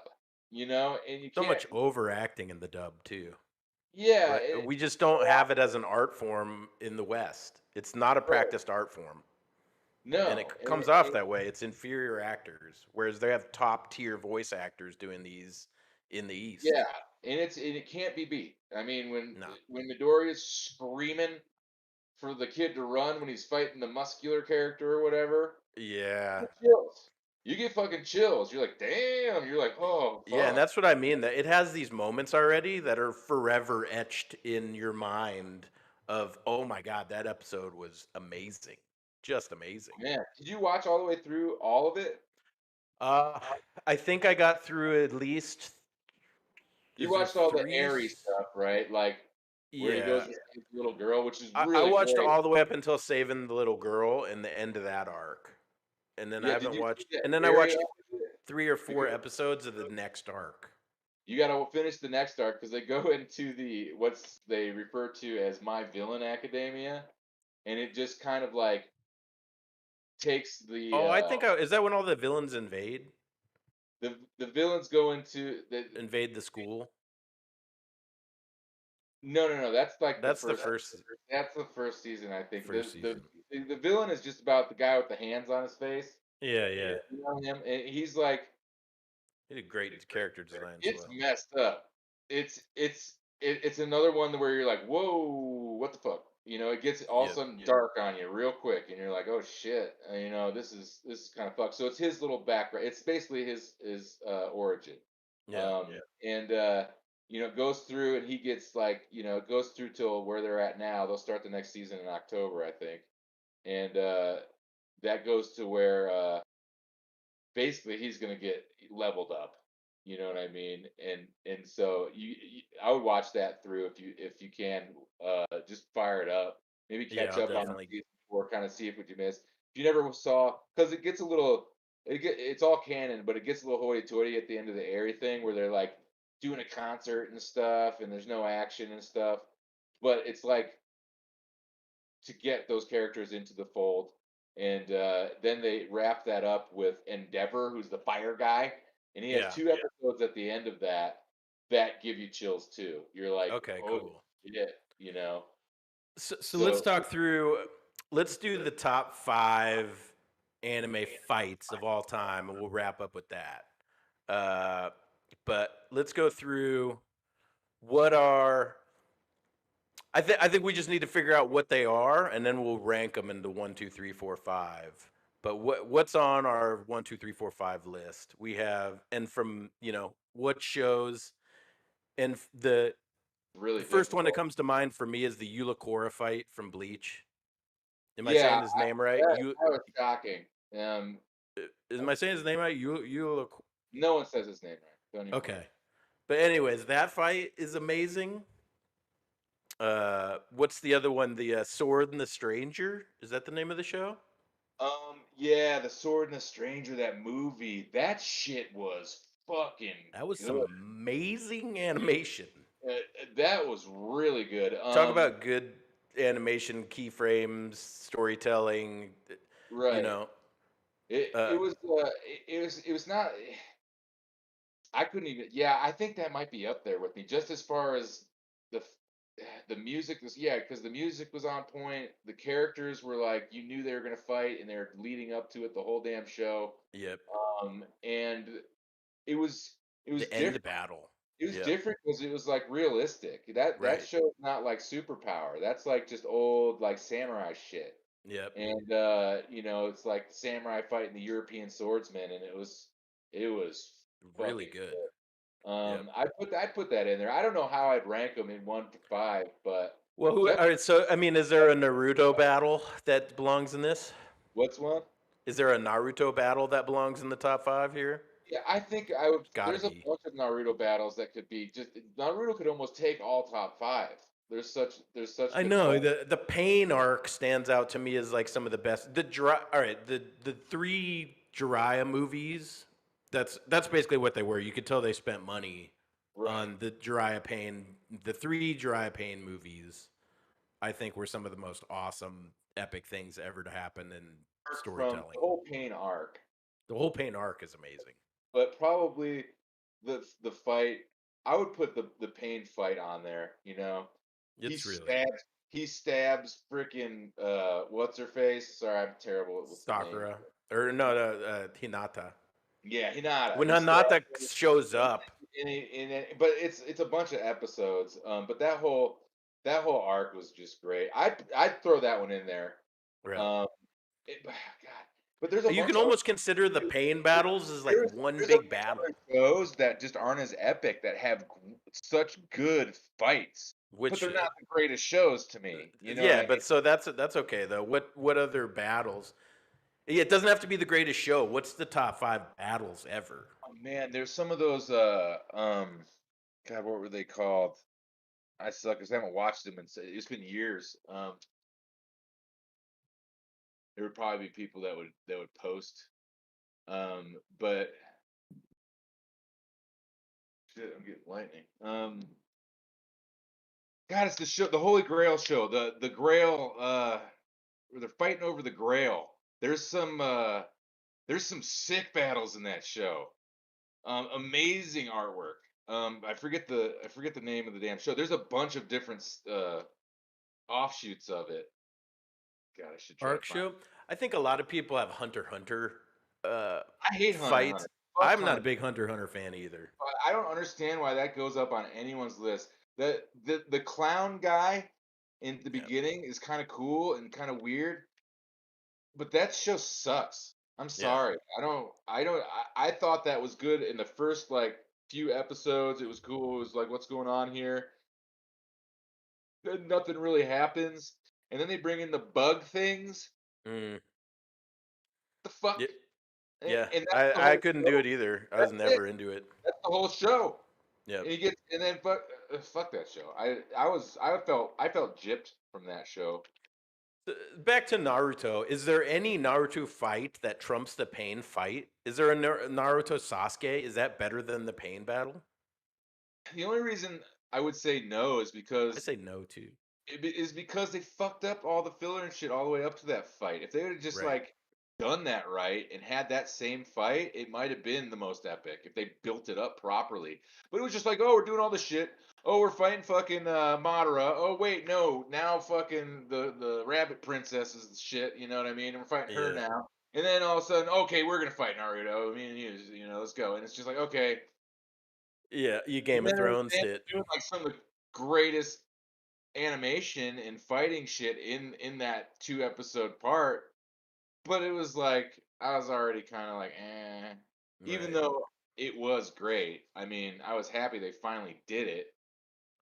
you know, and you So can't. much overacting in the dub too. Yeah, Right? We just don't have it as an art form in the West. It's not a practiced art form. no, And it comes off that way. It's inferior actors, whereas they have top tier voice actors doing these in the East. Yeah, and it can't be beat. I mean, No. when Midoriya's screaming for the kid to run when he's fighting the muscular character or whatever, Yeah. you get chills. You get fucking chills. You're like, damn. You're like, oh, fuck. Yeah, and that's what I mean. That it has these moments already that are forever etched in your mind of, oh my God, that episode was amazing. Just amazing. Man, did you watch all the way through all of it? Uh I think I got through at least You is there watched all the three airy stuff, right? Like where he goes Yeah. to see his little girl, which is I really watched great. all the way up until saving the little girl and the end of that arc. And then I Yeah, did haven't you watched see and that then I airy watched arc of it? 3 or 4 episodes of the next arc. You got to finish the next arc because they go into the what's they refer to as My Villain Academia, and it just kind of like takes Oh, I think is that when all the villains invade the villains go into invade the school? no, that's like That's the first that's the first season, I think. season. The villain is just about the guy with the hands on his face. Yeah, yeah. You know him, and he's like He did great character design as it's well. messed up. It's another one where you're like, whoa, what the fuck? You know, it gets all of a sudden dark on you real quick, and you're like, oh shit, you know, this is kind of fucked. So it's his little background. It's basically his origin. Yeah. And you know, it goes through, and he gets like, you know, it goes through till where they're at now. They'll start the next season in October, I think, and that goes to where basically he's gonna get leveled up. You know what I mean? And so I would watch that through if you can. Just fire it up. Maybe Yeah, catch I'll up on definitely season 4, kind of see what you missed. If you never saw, because it gets a little, it's all canon, but it gets a little hoity-toity at the end of the Airy thing where they're like doing a concert and stuff, and there's no action and stuff. But it's like to get those characters into the fold. And then they wrap that up with Endeavor, who's the fire guy, and he has Yeah. 2 episodes at the end of that that give you chills too. You're like, Okay, oh cool. shit, you know. So let's talk through. Let's do the top 5 anime fights of all time, and we'll wrap up with that. But let's go through what are. I think we just need to figure out what they are, and then we'll rank them into 1, 2, 3, 4, 5. But what's on our 1, 2, 3, 4, 5 list? We have, and from what shows, and the Really first one that difficult. comes to mind for me is the Ulacora fight from Bleach. Am I Yeah, saying his name right? that was shocking. Am I saying his name right? No one says his name right. Don't even worry. Okay. But anyways, that fight is amazing. What's the other one? The Sword and the Stranger? Is that the name of the show? Yeah, The Sword and the Stranger, that movie, that shit was fucking That was good. some amazing animation. That was really good. Talk about good animation, keyframes, storytelling. right. You know, It was not. I couldn't even. Yeah, I think that might be up there with me, just as far as the the music was. Yeah, because the music was on point. The characters were like you knew they were gonna fight, and they're leading up to it the whole damn show. yep. And it was The different. end battle. It was Yep. different because it was like realistic. That Right. show is not like superpower. That's like just old like samurai shit. Yep. And it's like the samurai fighting the European swordsman, and it was Really fucking good. good. Yep. I put that in there. I don't know how I'd rank them in 1 to 5, but Well, who? All definitely. right. So, I mean, is there a Naruto battle that belongs in this? What's one? Is there a Naruto battle that belongs in the top five here? Yeah, I think I would. Got to There's a be. bunch of Naruto battles that could be just Naruto could almost take all top five. There's such I good know fight. the pain arc stands out to me as like some of the best. All right, the three Jiraiya movies. That's basically what they were. You could tell they spent money Right. on the Jiraiya Pain. The three Jiraiya Pain movies, I think, were some of the most awesome, epic things ever to happen in From storytelling. the whole pain arc, The whole Pain arc is amazing. but probably the fight. I would put the pain fight on there. He It's really stabs he stabs freaking what's her face? Sorry, I'm terrible with the name. Sakura or no, Hinata. Yeah, Hinata. When He stabs Hinata her, shows and, up, but it's a bunch of episodes. But that whole arc was just great. I'd throw that one in there. yeah. Um, God, but there's a You bunch can of almost consider the Pain battles as like there's one there's a big bunch of battle. other shows that just aren't as epic that have such good fights, but Which, they're not the greatest shows to me. You know what yeah, I mean? but so that's okay though. What other battles? Yeah, it doesn't have to be the greatest show. What's the top five battles ever? Oh, man, there's some of those. God, what were they called? I suck because I haven't watched them, and it's been years. There would probably be people that would post. But shit, I'm getting lightning. God, it's the show, the Holy Grail show, the Grail. Where they're fighting over the Grail. There's some sick battles in that show. Amazing artwork. I forget the name of the damn show. There's a bunch of different offshoots of it. God, I should try to Arc find. show. I think a lot of people have Hunter x Hunter I hate Hunter x fights. Hunter. Fuck I'm not Hunter. a big Hunter x Hunter fan either. I don't understand why that goes up on anyone's list. The clown guy in the Yeah, beginning is kind of cool and kind of weird, but that show sucks. I'm yeah, sorry. I thought that was good in the first like few episodes. It was cool. It was like, what's going on here? Then nothing really happens. And then they bring in the bug things. mm, The fuck? yeah, And, yeah. and that's the I whole couldn't do show. it either. I was That's it. never into it. That's the whole show. Yeah. And he gets and then fuck that show. I felt gypped from that show. Back to Naruto. Is there any Naruto fight that trumps the Pain fight? Is there a Naruto Sasuke? Is that better than the Pain battle? The only reason I would say no is I because say no too. they fucked up all the filler and shit all the way up to that fight. If they would have just Right. like done that right and had that same fight, it might have been the most epic if they built it up properly. But it was just like, oh, we're doing all this shit. Oh, we're fighting fucking Madara. Oh, wait, no, now fucking the rabbit princess is the shit. You know what I mean? And we're fighting her Yeah. now. And then all of a sudden, okay, we're gonna fight Naruto. I mean, let's go. And it's just like, okay. Yeah. You And Game of then Thrones they end up it. doing like some of the greatest animation and fighting shit in that 2 episode part, but it was like I was already kind of like, even Right. though it was great. I mean, I was happy they finally did it,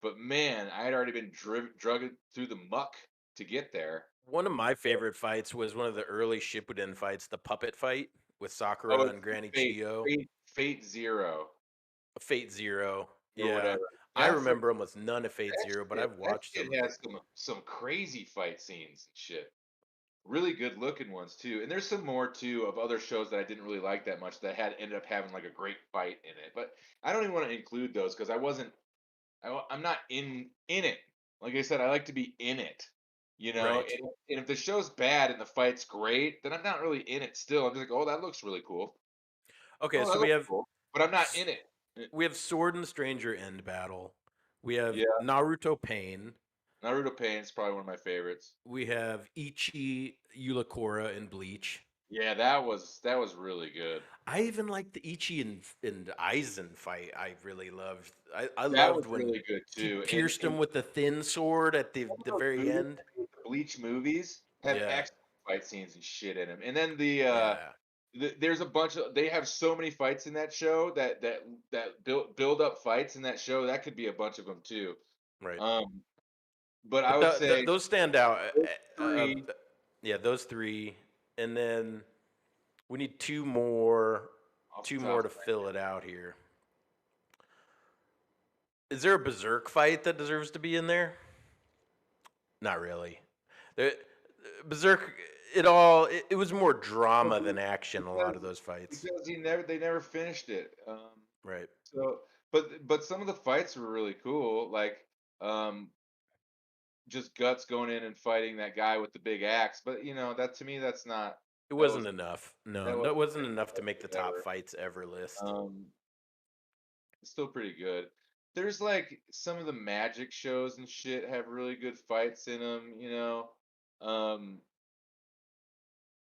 but man, I had already been drugged through the muck to get there. One of my favorite fights was one of the early Shippuden fights, the puppet fight with Oh, Sakura and it's Granny Fate, Chiyo. Fate Zero Fate Zero. or Yeah. whatever. I That freaking remember almost none of Fate that Zero, but shit, I've that watched some shit of it. has some crazy fight scenes and shit. Really good looking ones too. And there's some more too of other shows that I didn't really like that much that had ended up having like a great fight in it. But I don't even want to include those because I'm not in it. Like I said, I like to be in it. Right. And if the show's bad and the fight's great, then I'm not really in it still. I'm just like, oh, that looks really cool. Okay, Oh, so that we looks have cool. But I'm not s- in it. we have Sword and Stranger End Battle. We have Yeah. Naruto Pain. Naruto Pain is probably one of my favorites. We have Ichi Ulakora in Bleach. Yeah, that was really good. I even liked the Ichi and Aizen fight. I really loved. I That was loved when really good he too. pierced him with the thin sword at the Some of those very movies, end. the Bleach movies, have Yeah, excellent fight scenes and shit in them. And then yeah, there's a bunch of they have so many fights in that show that build up fights in that show. That could be a bunch of them too. right. Um, but I But would say those stand out. those three Yeah, those three, and then we need off two the top more of to fill it out here. Is there a Berserk fight that deserves to be in there? Not really. There, Berserk, it was more my drama than mind. action. A lot of because those fights, because they never finished it. right? So but some of the fights were really cool, like um just Guts going in and fighting that guy with the big axe. But that to me, It that wasn't wasn't enough. No, that that wasn't wasn't enough to make the top ever. fights ever list. Um, it's still pretty good. There's like some of the magic shows and shit have really good fights in them. Um,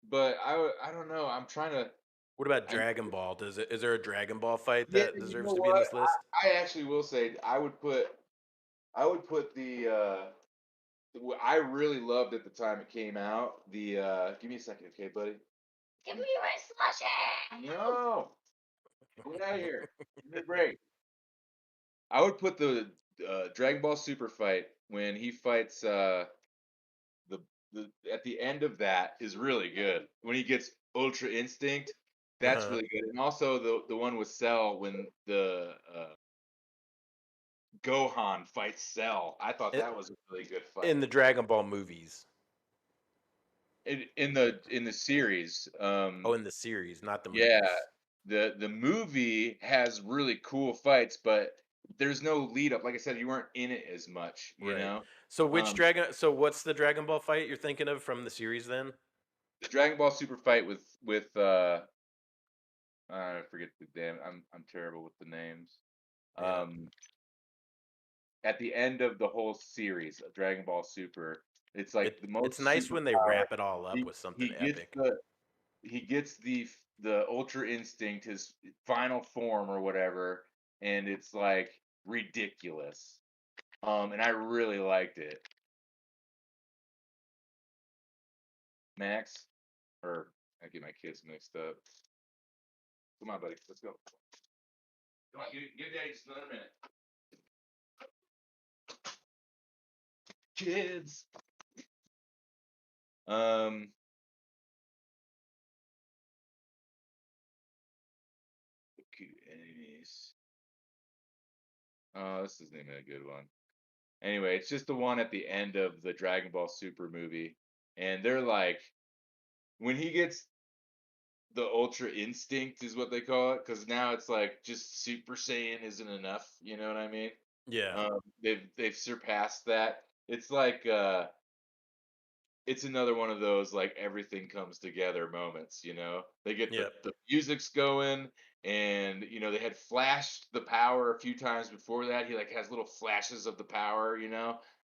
but I don't know. I'm trying to. What about I Dragon Ball? Is there a Dragon Ball fight Yeah, that you deserves know to be in what? this list? I actually will say I would put what I really loved at the time it came out. Give me a second, okay, buddy? Give me my slushy. No, get out of here. Give me a break. I would put the Dragon Ball Super fight when he fights the at the end of that is really good. When he gets Ultra Instinct, that's Uh-huh. really good. And also the one with Cell when the Gohan fights Cell. I thought I- that was a really good In fight. the Dragon Ball movies. In the series, Oh, in the series, not the yeah, movies. the movie has really cool fights, but there's no lead up. Like I said, you weren't in it as much, you Right. know. So Um, what's the Dragon Ball fight you're thinking of from the series then? the Dragon Ball Super fight with I forget the damn. I'm terrible with the names. Yeah. Um, at the end of the whole series of Dragon Ball Super, it's like the It's most nice when they superpower. wrap it all up He with something he gets epic. the he gets the Ultra Instinct, his final form or whatever, and it's like ridiculous. And I really liked it. Max, or I get my kids mixed up. Come on, buddy, let's go. Come on, give Daddy just another minute. Kids. Um, cute enemies. Oh, this isn't even a good one. Anyway, it's just the one at the end of the Dragon Ball Super movie, and they're like, when he gets the Ultra Instinct is what they call it, because now it's like just Super Saiyan isn't enough. You know what I mean? Yeah. They've surpassed that. It's like it's another one of those like everything comes together moments. They get the Yep. the music's going, and they had flashed the power a few times before that. He like has little flashes of the power.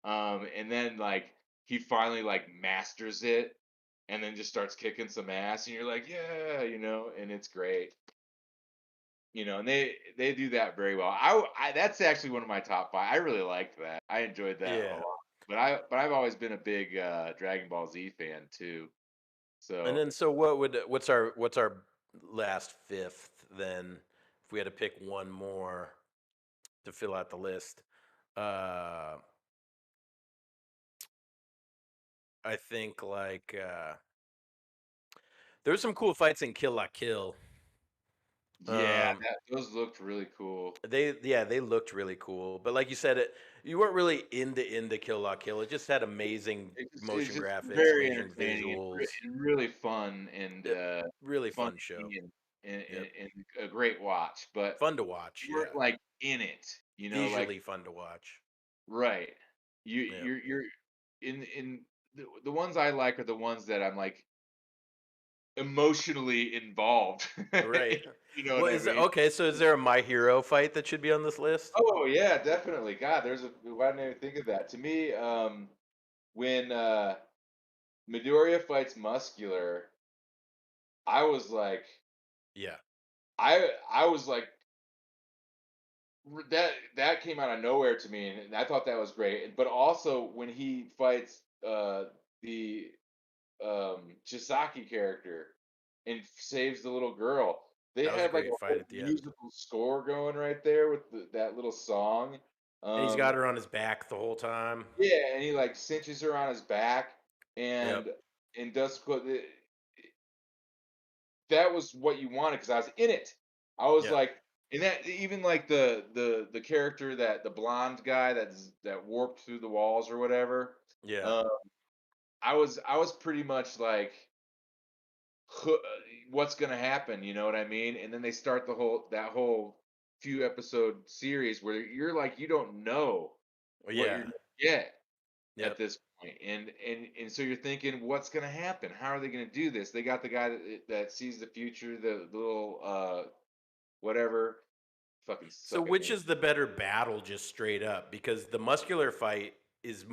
And then like he finally like masters it, and then just starts kicking some ass, and you're like, yeah. And it's great. And they do that very well. That's actually one of my top five. I really liked that. I enjoyed that a Yeah. lot. But I've always been a big Dragon Ball Z fan too. And So then what's our last fifth then if we had to pick one more to fill out the list? Uh I think there's some cool fights in Kill La Kill. yeah, Um those looked really cool. they looked really cool. But like you said, you weren't really into Kill La Kill. It just had amazing It's motion just graphics, very amazing entertaining visuals. and really fun and Yep. Really fun show. funny and, Yep. and, and a great watch. But Fun to watch, you weren't yeah. like in it, like Visually fun to watch. right. You Yep. you're in the ones I like are the ones that I'm like emotionally involved. Right. You know Well, what I mean? okay, so is there a My Hero fight that should be on this list? Oh yeah, definitely. God, why didn't I even think of that? To me, when Midoriya fights Muscular, I was like, Yeah. I was like that came out of nowhere to me, and I thought that was great. But also when he fights the Chisaki character and saves the little girl, they That was a have like a great fight whole at the end. musical score going right there with that little song. And he's got her on his back the whole time. Yeah, and he like cinches her on his back Yep. and does that was what you wanted because I was in it. I was Yep. like, and that even like the character that the blonde guy that warped through the walls or whatever. Yeah. Uh, I was pretty much like, "Huh, what's gonna happen? You know what I mean? And then they start that whole few episode series where you're like you don't know what you're Yeah. gonna get at Yep. this point, and so you're thinking, what's gonna happen? How are they gonna do this? They got the guy that sees the future, the little whatever, fucking So suck at which names. is the better battle just straight up? Because the muscular fight is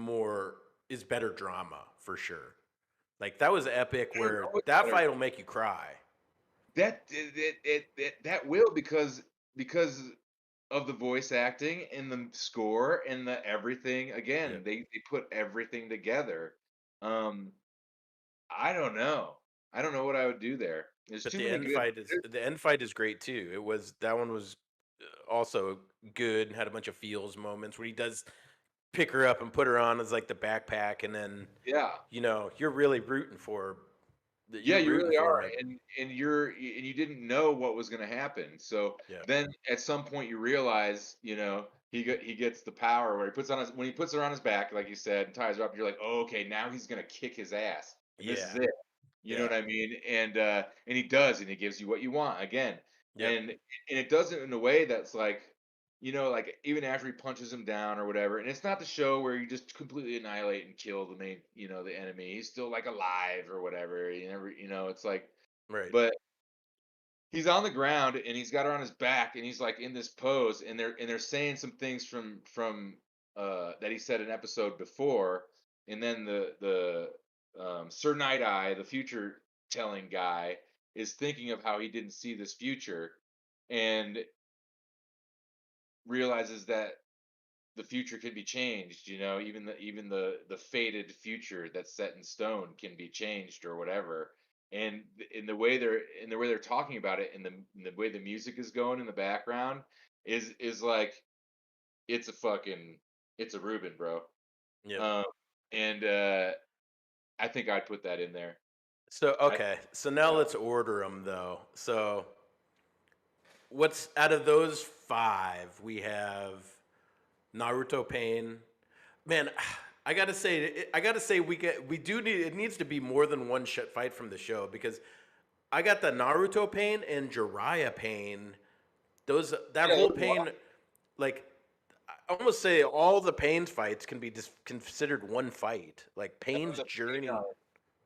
better drama for sure. Like that was epic I don't know where what's that better. fight will make you cry. That will because of the voice acting and the score and the everything. Again, Yep. they put everything together. Um, I don't know. I don't know what I would do there. There's But too many good. the end fight is great too. That one was also good and had a bunch of feels moments where he does pick her up and put her on as like the backpack, and then Yeah, you're really rooting for yeah, you're you rooting really for are, him. and you didn't know what was going to happen. So Yeah, then at some point you realize, he gets the power where when he puts her on his back, like you said, and ties her up. You're like, oh, okay, now he's going to kick his ass, and this is yeah, it. You know yeah, what I mean? And he does, and he gives you what you want again, yep, and it does it in a way that's like, like even after he punches him down or whatever, and it's not the show where you just completely annihilate and kill the main, the enemy. He's still like alive or whatever. You never, it's like, right. but he's on the ground and he's got her on his back and he's like in this pose, and they're saying some things from that he said an episode before, and then the Sir Night Eye, the future telling guy, is thinking of how he didn't see this future and realizes that the future can be changed, even the fated future that's set in stone can be changed or whatever. And in the way they're talking about it, and the way the music is going in the background is like, it's a fucking it's a Reuben, bro. Yep. um and I think I'd put that in there. So I okay, so now Yeah. let's order them though. So what's out of those five? We have Naruto Pain. Man, I gotta say, we do need it needs to be more than one fight from the show because I got the Naruto Pain and Jiraiya Pain. That Yeah, whole those pain, like I almost say all the Pain's fights can be just considered one fight. Like Pain's the pain journey, arc,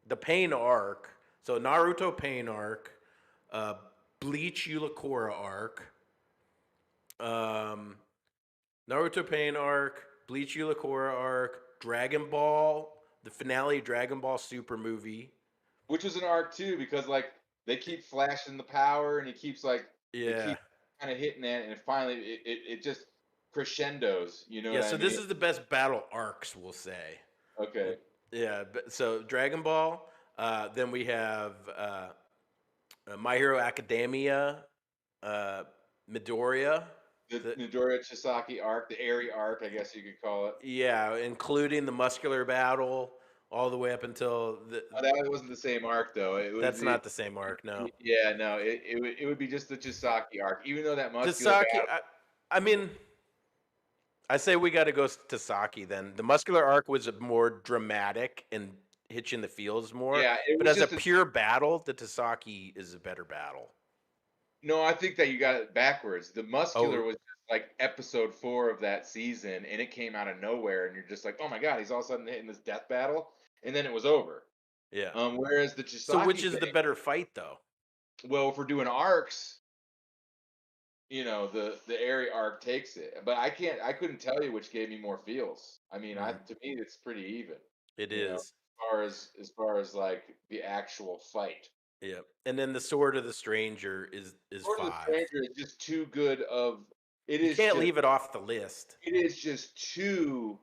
the Pain arc. So Naruto Pain arc, uh, Bleach Ulakura arc, um, Naruto Pain arc, Bleach Ulakura arc, Dragon Ball, the finale Dragon Ball Super movie. which is an arc too, because like they keep flashing the power, and he keeps like they Yeah. keep kind of hitting that, and finally it just crescendos. You know Yeah, what I so mean? this is the best battle arcs, we'll say. Okay. Yeah, so Dragon Ball. Then we have My Hero Academia, uh, Midoriya. The The, Midoriya Chisaki arc, the Airy arc, I guess you could call it. yeah, including the muscular battle all the way up until the. Oh, that wasn't the same arc though. It was That's not the same arc, no. yeah, no, it would be just the Chisaki arc, even though that muscular Tasaki, battle. I mean, I say we got to go to Saki then. The muscular arc was more dramatic and hit you in the feels more, Yeah, it but was as a just a pure battle, the Tasaki is a better battle. no. I think that you got it backwards. The muscular Oh, was just like episode 4 of that season, and it came out of nowhere, and you're just like, oh my god, he's all of a sudden hitting this death battle, and then it was over. yeah. Whereas the So which Chisaki is the thing, better fight though? well, if we're doing arcs, the Airy arc takes it. But I couldn't tell you which gave me more feels. I mean, Mm, to me it's pretty even, it as is. far as like the actual fight. Yeah. And then the Sword of the Stranger is Sword of the 5. Stranger is just too good of. It You is can't just. leave it off the list. It is just too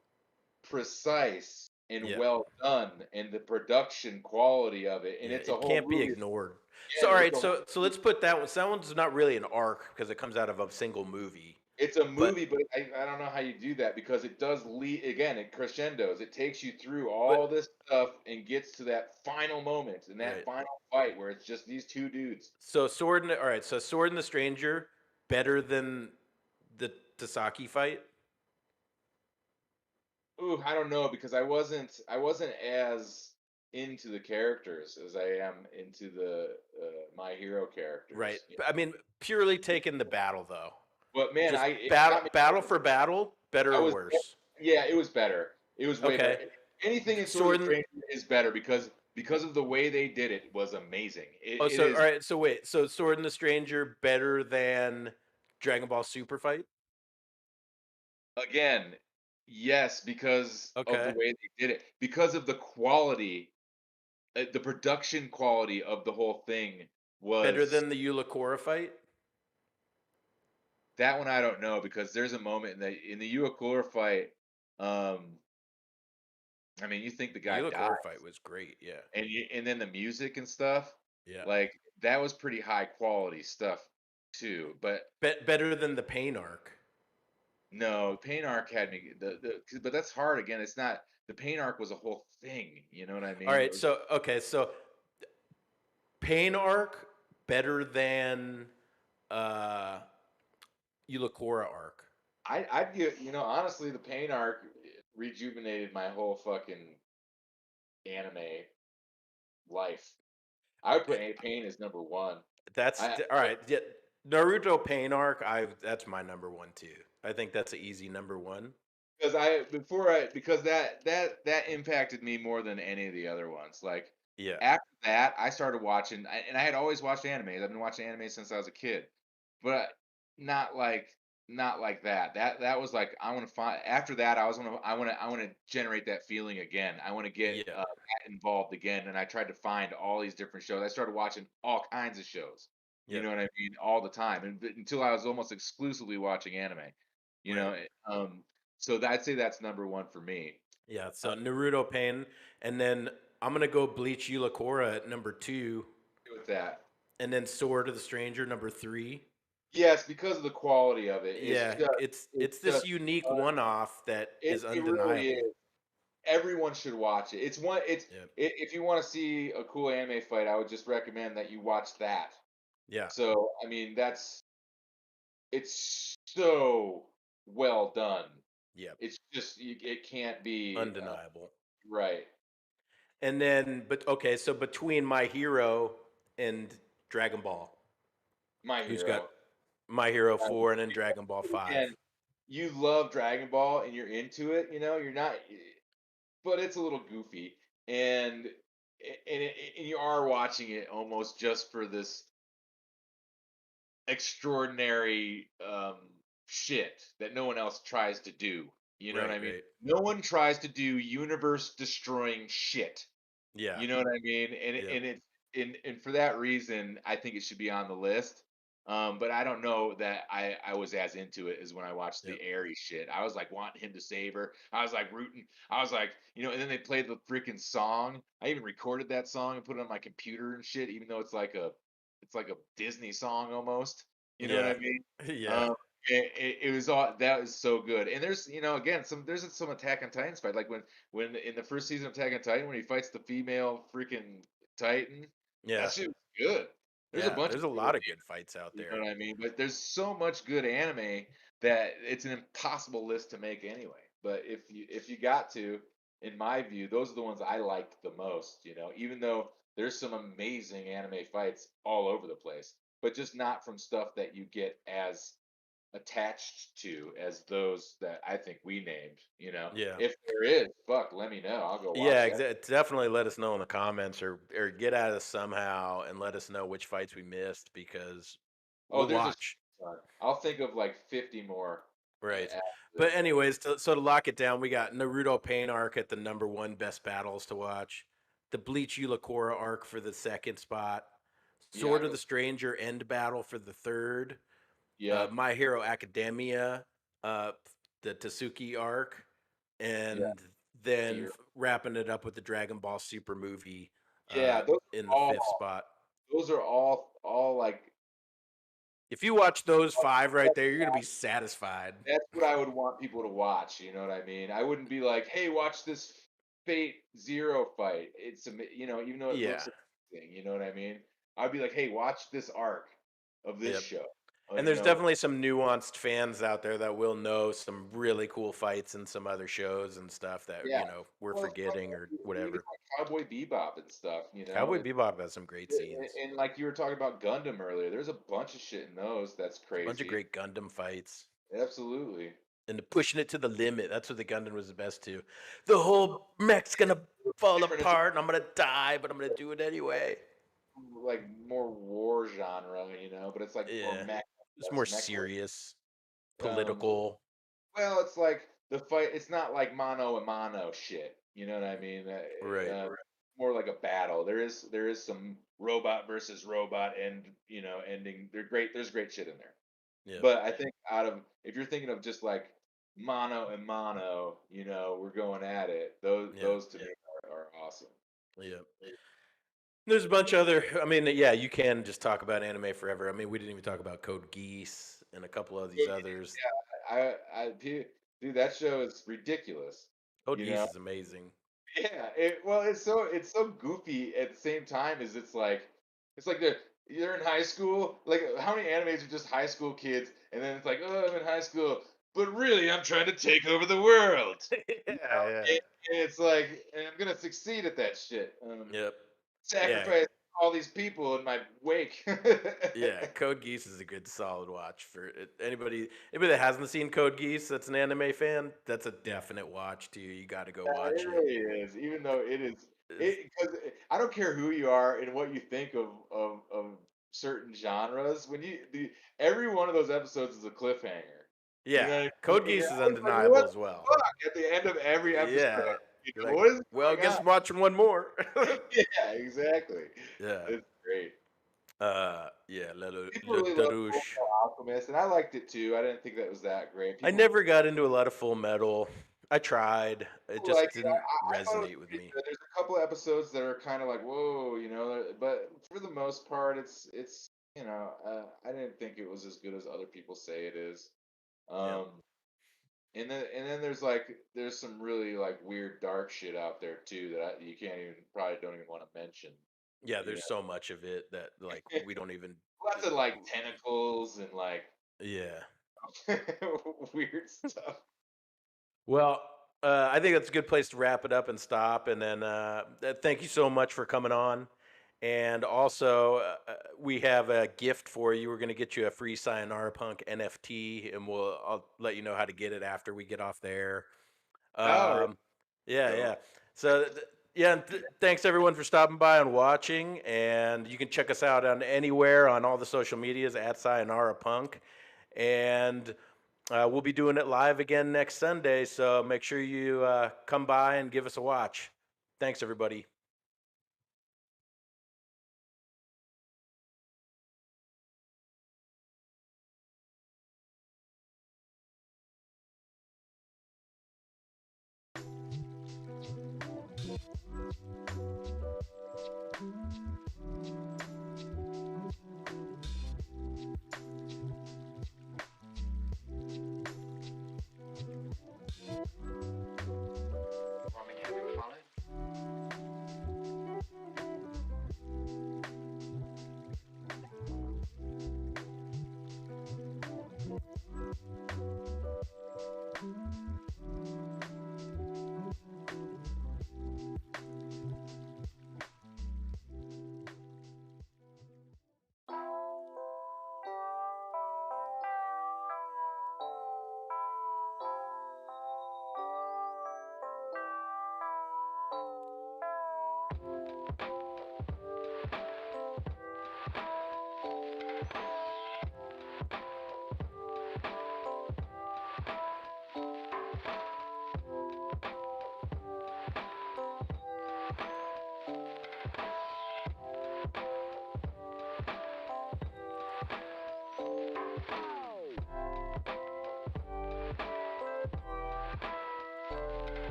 precise and Yeah. well done, and the production quality of it, and Yeah, it's a it whole can't be movie. ignored. So Yeah, all it's right, a so let's put that one. So that one's not really an arc because it comes out of a single movie. it's a But movie, but I don't know how you do that because it does lead again. It crescendos. It takes you through but all this stuff and gets to that final moment and that right. final fight where it's just these two dudes. So all right, so Sword and the Stranger better than the Tasaki fight? Ooh, I don't know because I wasn't as into the characters as I am into the My Hero Right. characters. I mean, purely taking the battle though. But man, Just it got me. battle for battle, better I or was worse? yeah, it was better. It was way better. Okay. Anything in Sword of Sword the and Stranger is better because of the way they did it was amazing. Oh, It so all is right, so wait, so Sword and the Stranger better than Dragon Ball Super Fight? again, yes, because of the Okay. way they did it, because of the quality, the production quality of the whole thing Better was than the Ulacora fight? that one I don't know because there's a moment in the Uakura fight. Um, I mean, you think the The guy died. Ulacora fight was great, yeah. And then the music and stuff, Yeah. like that was pretty high quality stuff too. But Better than the Pain arc. no, Pain Arc had me but that's hard again. It's not the Pain Arc was a whole thing. You know what I All mean? It right, was so okay, so Pain arc better than uh Ulacora arc. I'd get honestly the Pain Arc rejuvenated my whole fucking anime life. I would put Pain as number one. I All right. Yeah, Naruto Pain arc, I that's my number one too. I think that's an easy number one. because I before I because that impacted me more than any of the other ones. Like Yeah. after that, I started watching, and I had always watched anime. I've been watching anime since I was a kid, but not like not like that. That was like I want to find. After that, I want to generate that feeling again. I want to get Yeah. that involved again. And I tried to find all these different shows. I started watching all kinds of shows. You Yep. know what I mean? All the time, until I was almost exclusively watching anime. You Right. know, so I'd say that's number one for me. Yeah. Uh, So Naruto Pain, and then I'm gonna go Bleach Ulacora at number 2, with that, and then Sword of the Stranger number 3. yes, because of the quality of it, Yeah, it's it's just this unique uh, one-off that is it really undeniable. is. Everyone should watch it. Yeah. If you want to see a cool anime fight, I would just recommend that you watch that. Yeah. So I mean, it's so well done. Yep. It's just it can't be Undeniable. right. And then, but okay, so between My Hero and Dragon Ball, My who's got Hero. My Hero Um, 4 and then Dragon Ball 5? Again, you love Dragon Ball and you're into it. You're not, but it's a little goofy, and and you are watching it almost just for this extraordinary shit that no one else tries to do. You know what Right, I mean? right. No one tries to do universe destroying shit. Yeah. You know what I mean? Yep. And for that reason, I think it should be on the list. But I don't know that I was as into it as when I watched Yep. the Airy shit. I was like wanting him to save her. I was like rooting. I was like, and then they played the freaking song. I even recorded that song and put it on my computer and shit, even though it's like a Disney song almost. You know what Yeah. I mean? Yeah. Um, it was all that was so good. And there's again there's some Attack on Titans fight like when in the first season of Attack on Titan when he fights the female freaking Titan, that Yeah. shit was good. There's a Yeah. bunch of There's a good, lot of good fights out you there. know what I mean? But there's so much good anime that it's an impossible list to make anyway. But if you got to, in my view, those are the ones I liked the most. Even though there's some amazing anime fights all over the place, but just not from stuff that you get as attached to as those that I think we named. Yeah. If there is, fuck, let me know. I'll go watch Yeah, that. definitely let us know in the comments or get at us somehow and let us know which fights we missed because Oh, we'll there's a watch. ton. I'll think of like 50 more Right. after But this one. anyways, so to lock it down, we got Naruto Pain arc at the number 1 best battles to watch. The Bleach Ulacora arc for the second spot. Sword of the Stranger end battle for the third. Yeah. My Hero Academia, uh, the Tasuki arc, Yeah. and then Fear. wrapping it up with the Dragon Ball Super movie Yeah. in the fifth spot. Those are all like. If you watch those 5 right there, you're gonna be satisfied. That's what I would want people to watch. You know what I mean? I wouldn't be like, "Hey, watch this Fate Zero fight." Even though it Yeah. looks amazing, you know what I mean? I'd be like, "Hey, watch this arc of this Yep. show." And there's definitely some nuanced fans out there that will know some really cool fights in some other shows and stuff that Yeah. we're Well, it's like, forgetting or even whatever. like Cowboy Bebop and stuff, Cowboy Bebop has some great scenes. and like you were talking about Gundam earlier, there's a bunch of shit in those that's A bunch of crazy. great Gundam fights. Absolutely. And pushing it to the limit. That's what the Gundam was the best too. The whole mech's gonna fall Different, it's apart and I'm gonna die, but I'm gonna do it anyway. like more war genre, but it's like more Yeah. mech. It's more mech. serious, Um, political. well, it's like the fight. It's not like mano a mano shit. You know what I mean? Right. More like a battle. There is some robot versus robot, and ending. They're great. There's great shit in there. Yeah. But I think if you're thinking of just like mono and mono, we're going at it. Those to me are awesome. Yeah. There's a bunch of other. I mean, yeah, you can just talk about anime forever. I mean, we didn't even talk about Code Geass and a couple of these others. Dude, that show is ridiculous. Code Geass is amazing. Yeah, it's so goofy at the same time as it's like you're in high school. Like how many animes are just high school kids, and then it's like, oh, I'm in high school, but really I'm trying to take over the world. Yeah. And it's like, and I'm gonna succeed at that shit. Yep. Sacrifice all these people in my wake. Yeah, Code Geass is a good solid watch for anybody that hasn't seen Code Geass that's an anime fan. That's a definite watch too. You got to go watch It it. really is, even though it is, because I don't care who you are and what you think of certain genres. Every one of those episodes is a cliffhanger. Yeah, You know what I mean? Code And Geass you're is always like, undeniable what as the well. fuck at the end of every episode? Yeah, you're like, what is well, I going guess on? I'm watching one more. Yeah, exactly. Yeah. It's great. Yeah, People Le really love Full Darouche. Metal Alchemist, and I liked it too. I didn't think that was that great. I never got into a lot of Full Metal. I tried. It People just like it. didn't I thought it was resonate with pretty me. good. There's a couple episodes that are kind of like, whoa, but for the most part, it's I didn't think it was as good as other people say it is. Yeah. Um, and then there's some really like weird dark shit out there too that you can't even probably don't even want to mention. Yeah, You know, there's so much of it that like we don't even. lots of like tentacles and like Yeah. weird stuff. Well, I think that's a good place to wrap it up and stop. And then thank you so much for coming on. And also, we have a gift for you. We're going to get you a free Sayonara Punk NFT, and I'll let you know how to get it after we get off there. Oh, Yeah, cool. yeah. So, yeah, and thanks everyone for stopping by and watching. And you can check us out on anywhere on all the social medias at Sayonara Punk. And we'll be doing it live again next Sunday. So make sure you come by and give us a watch. Thanks, everybody.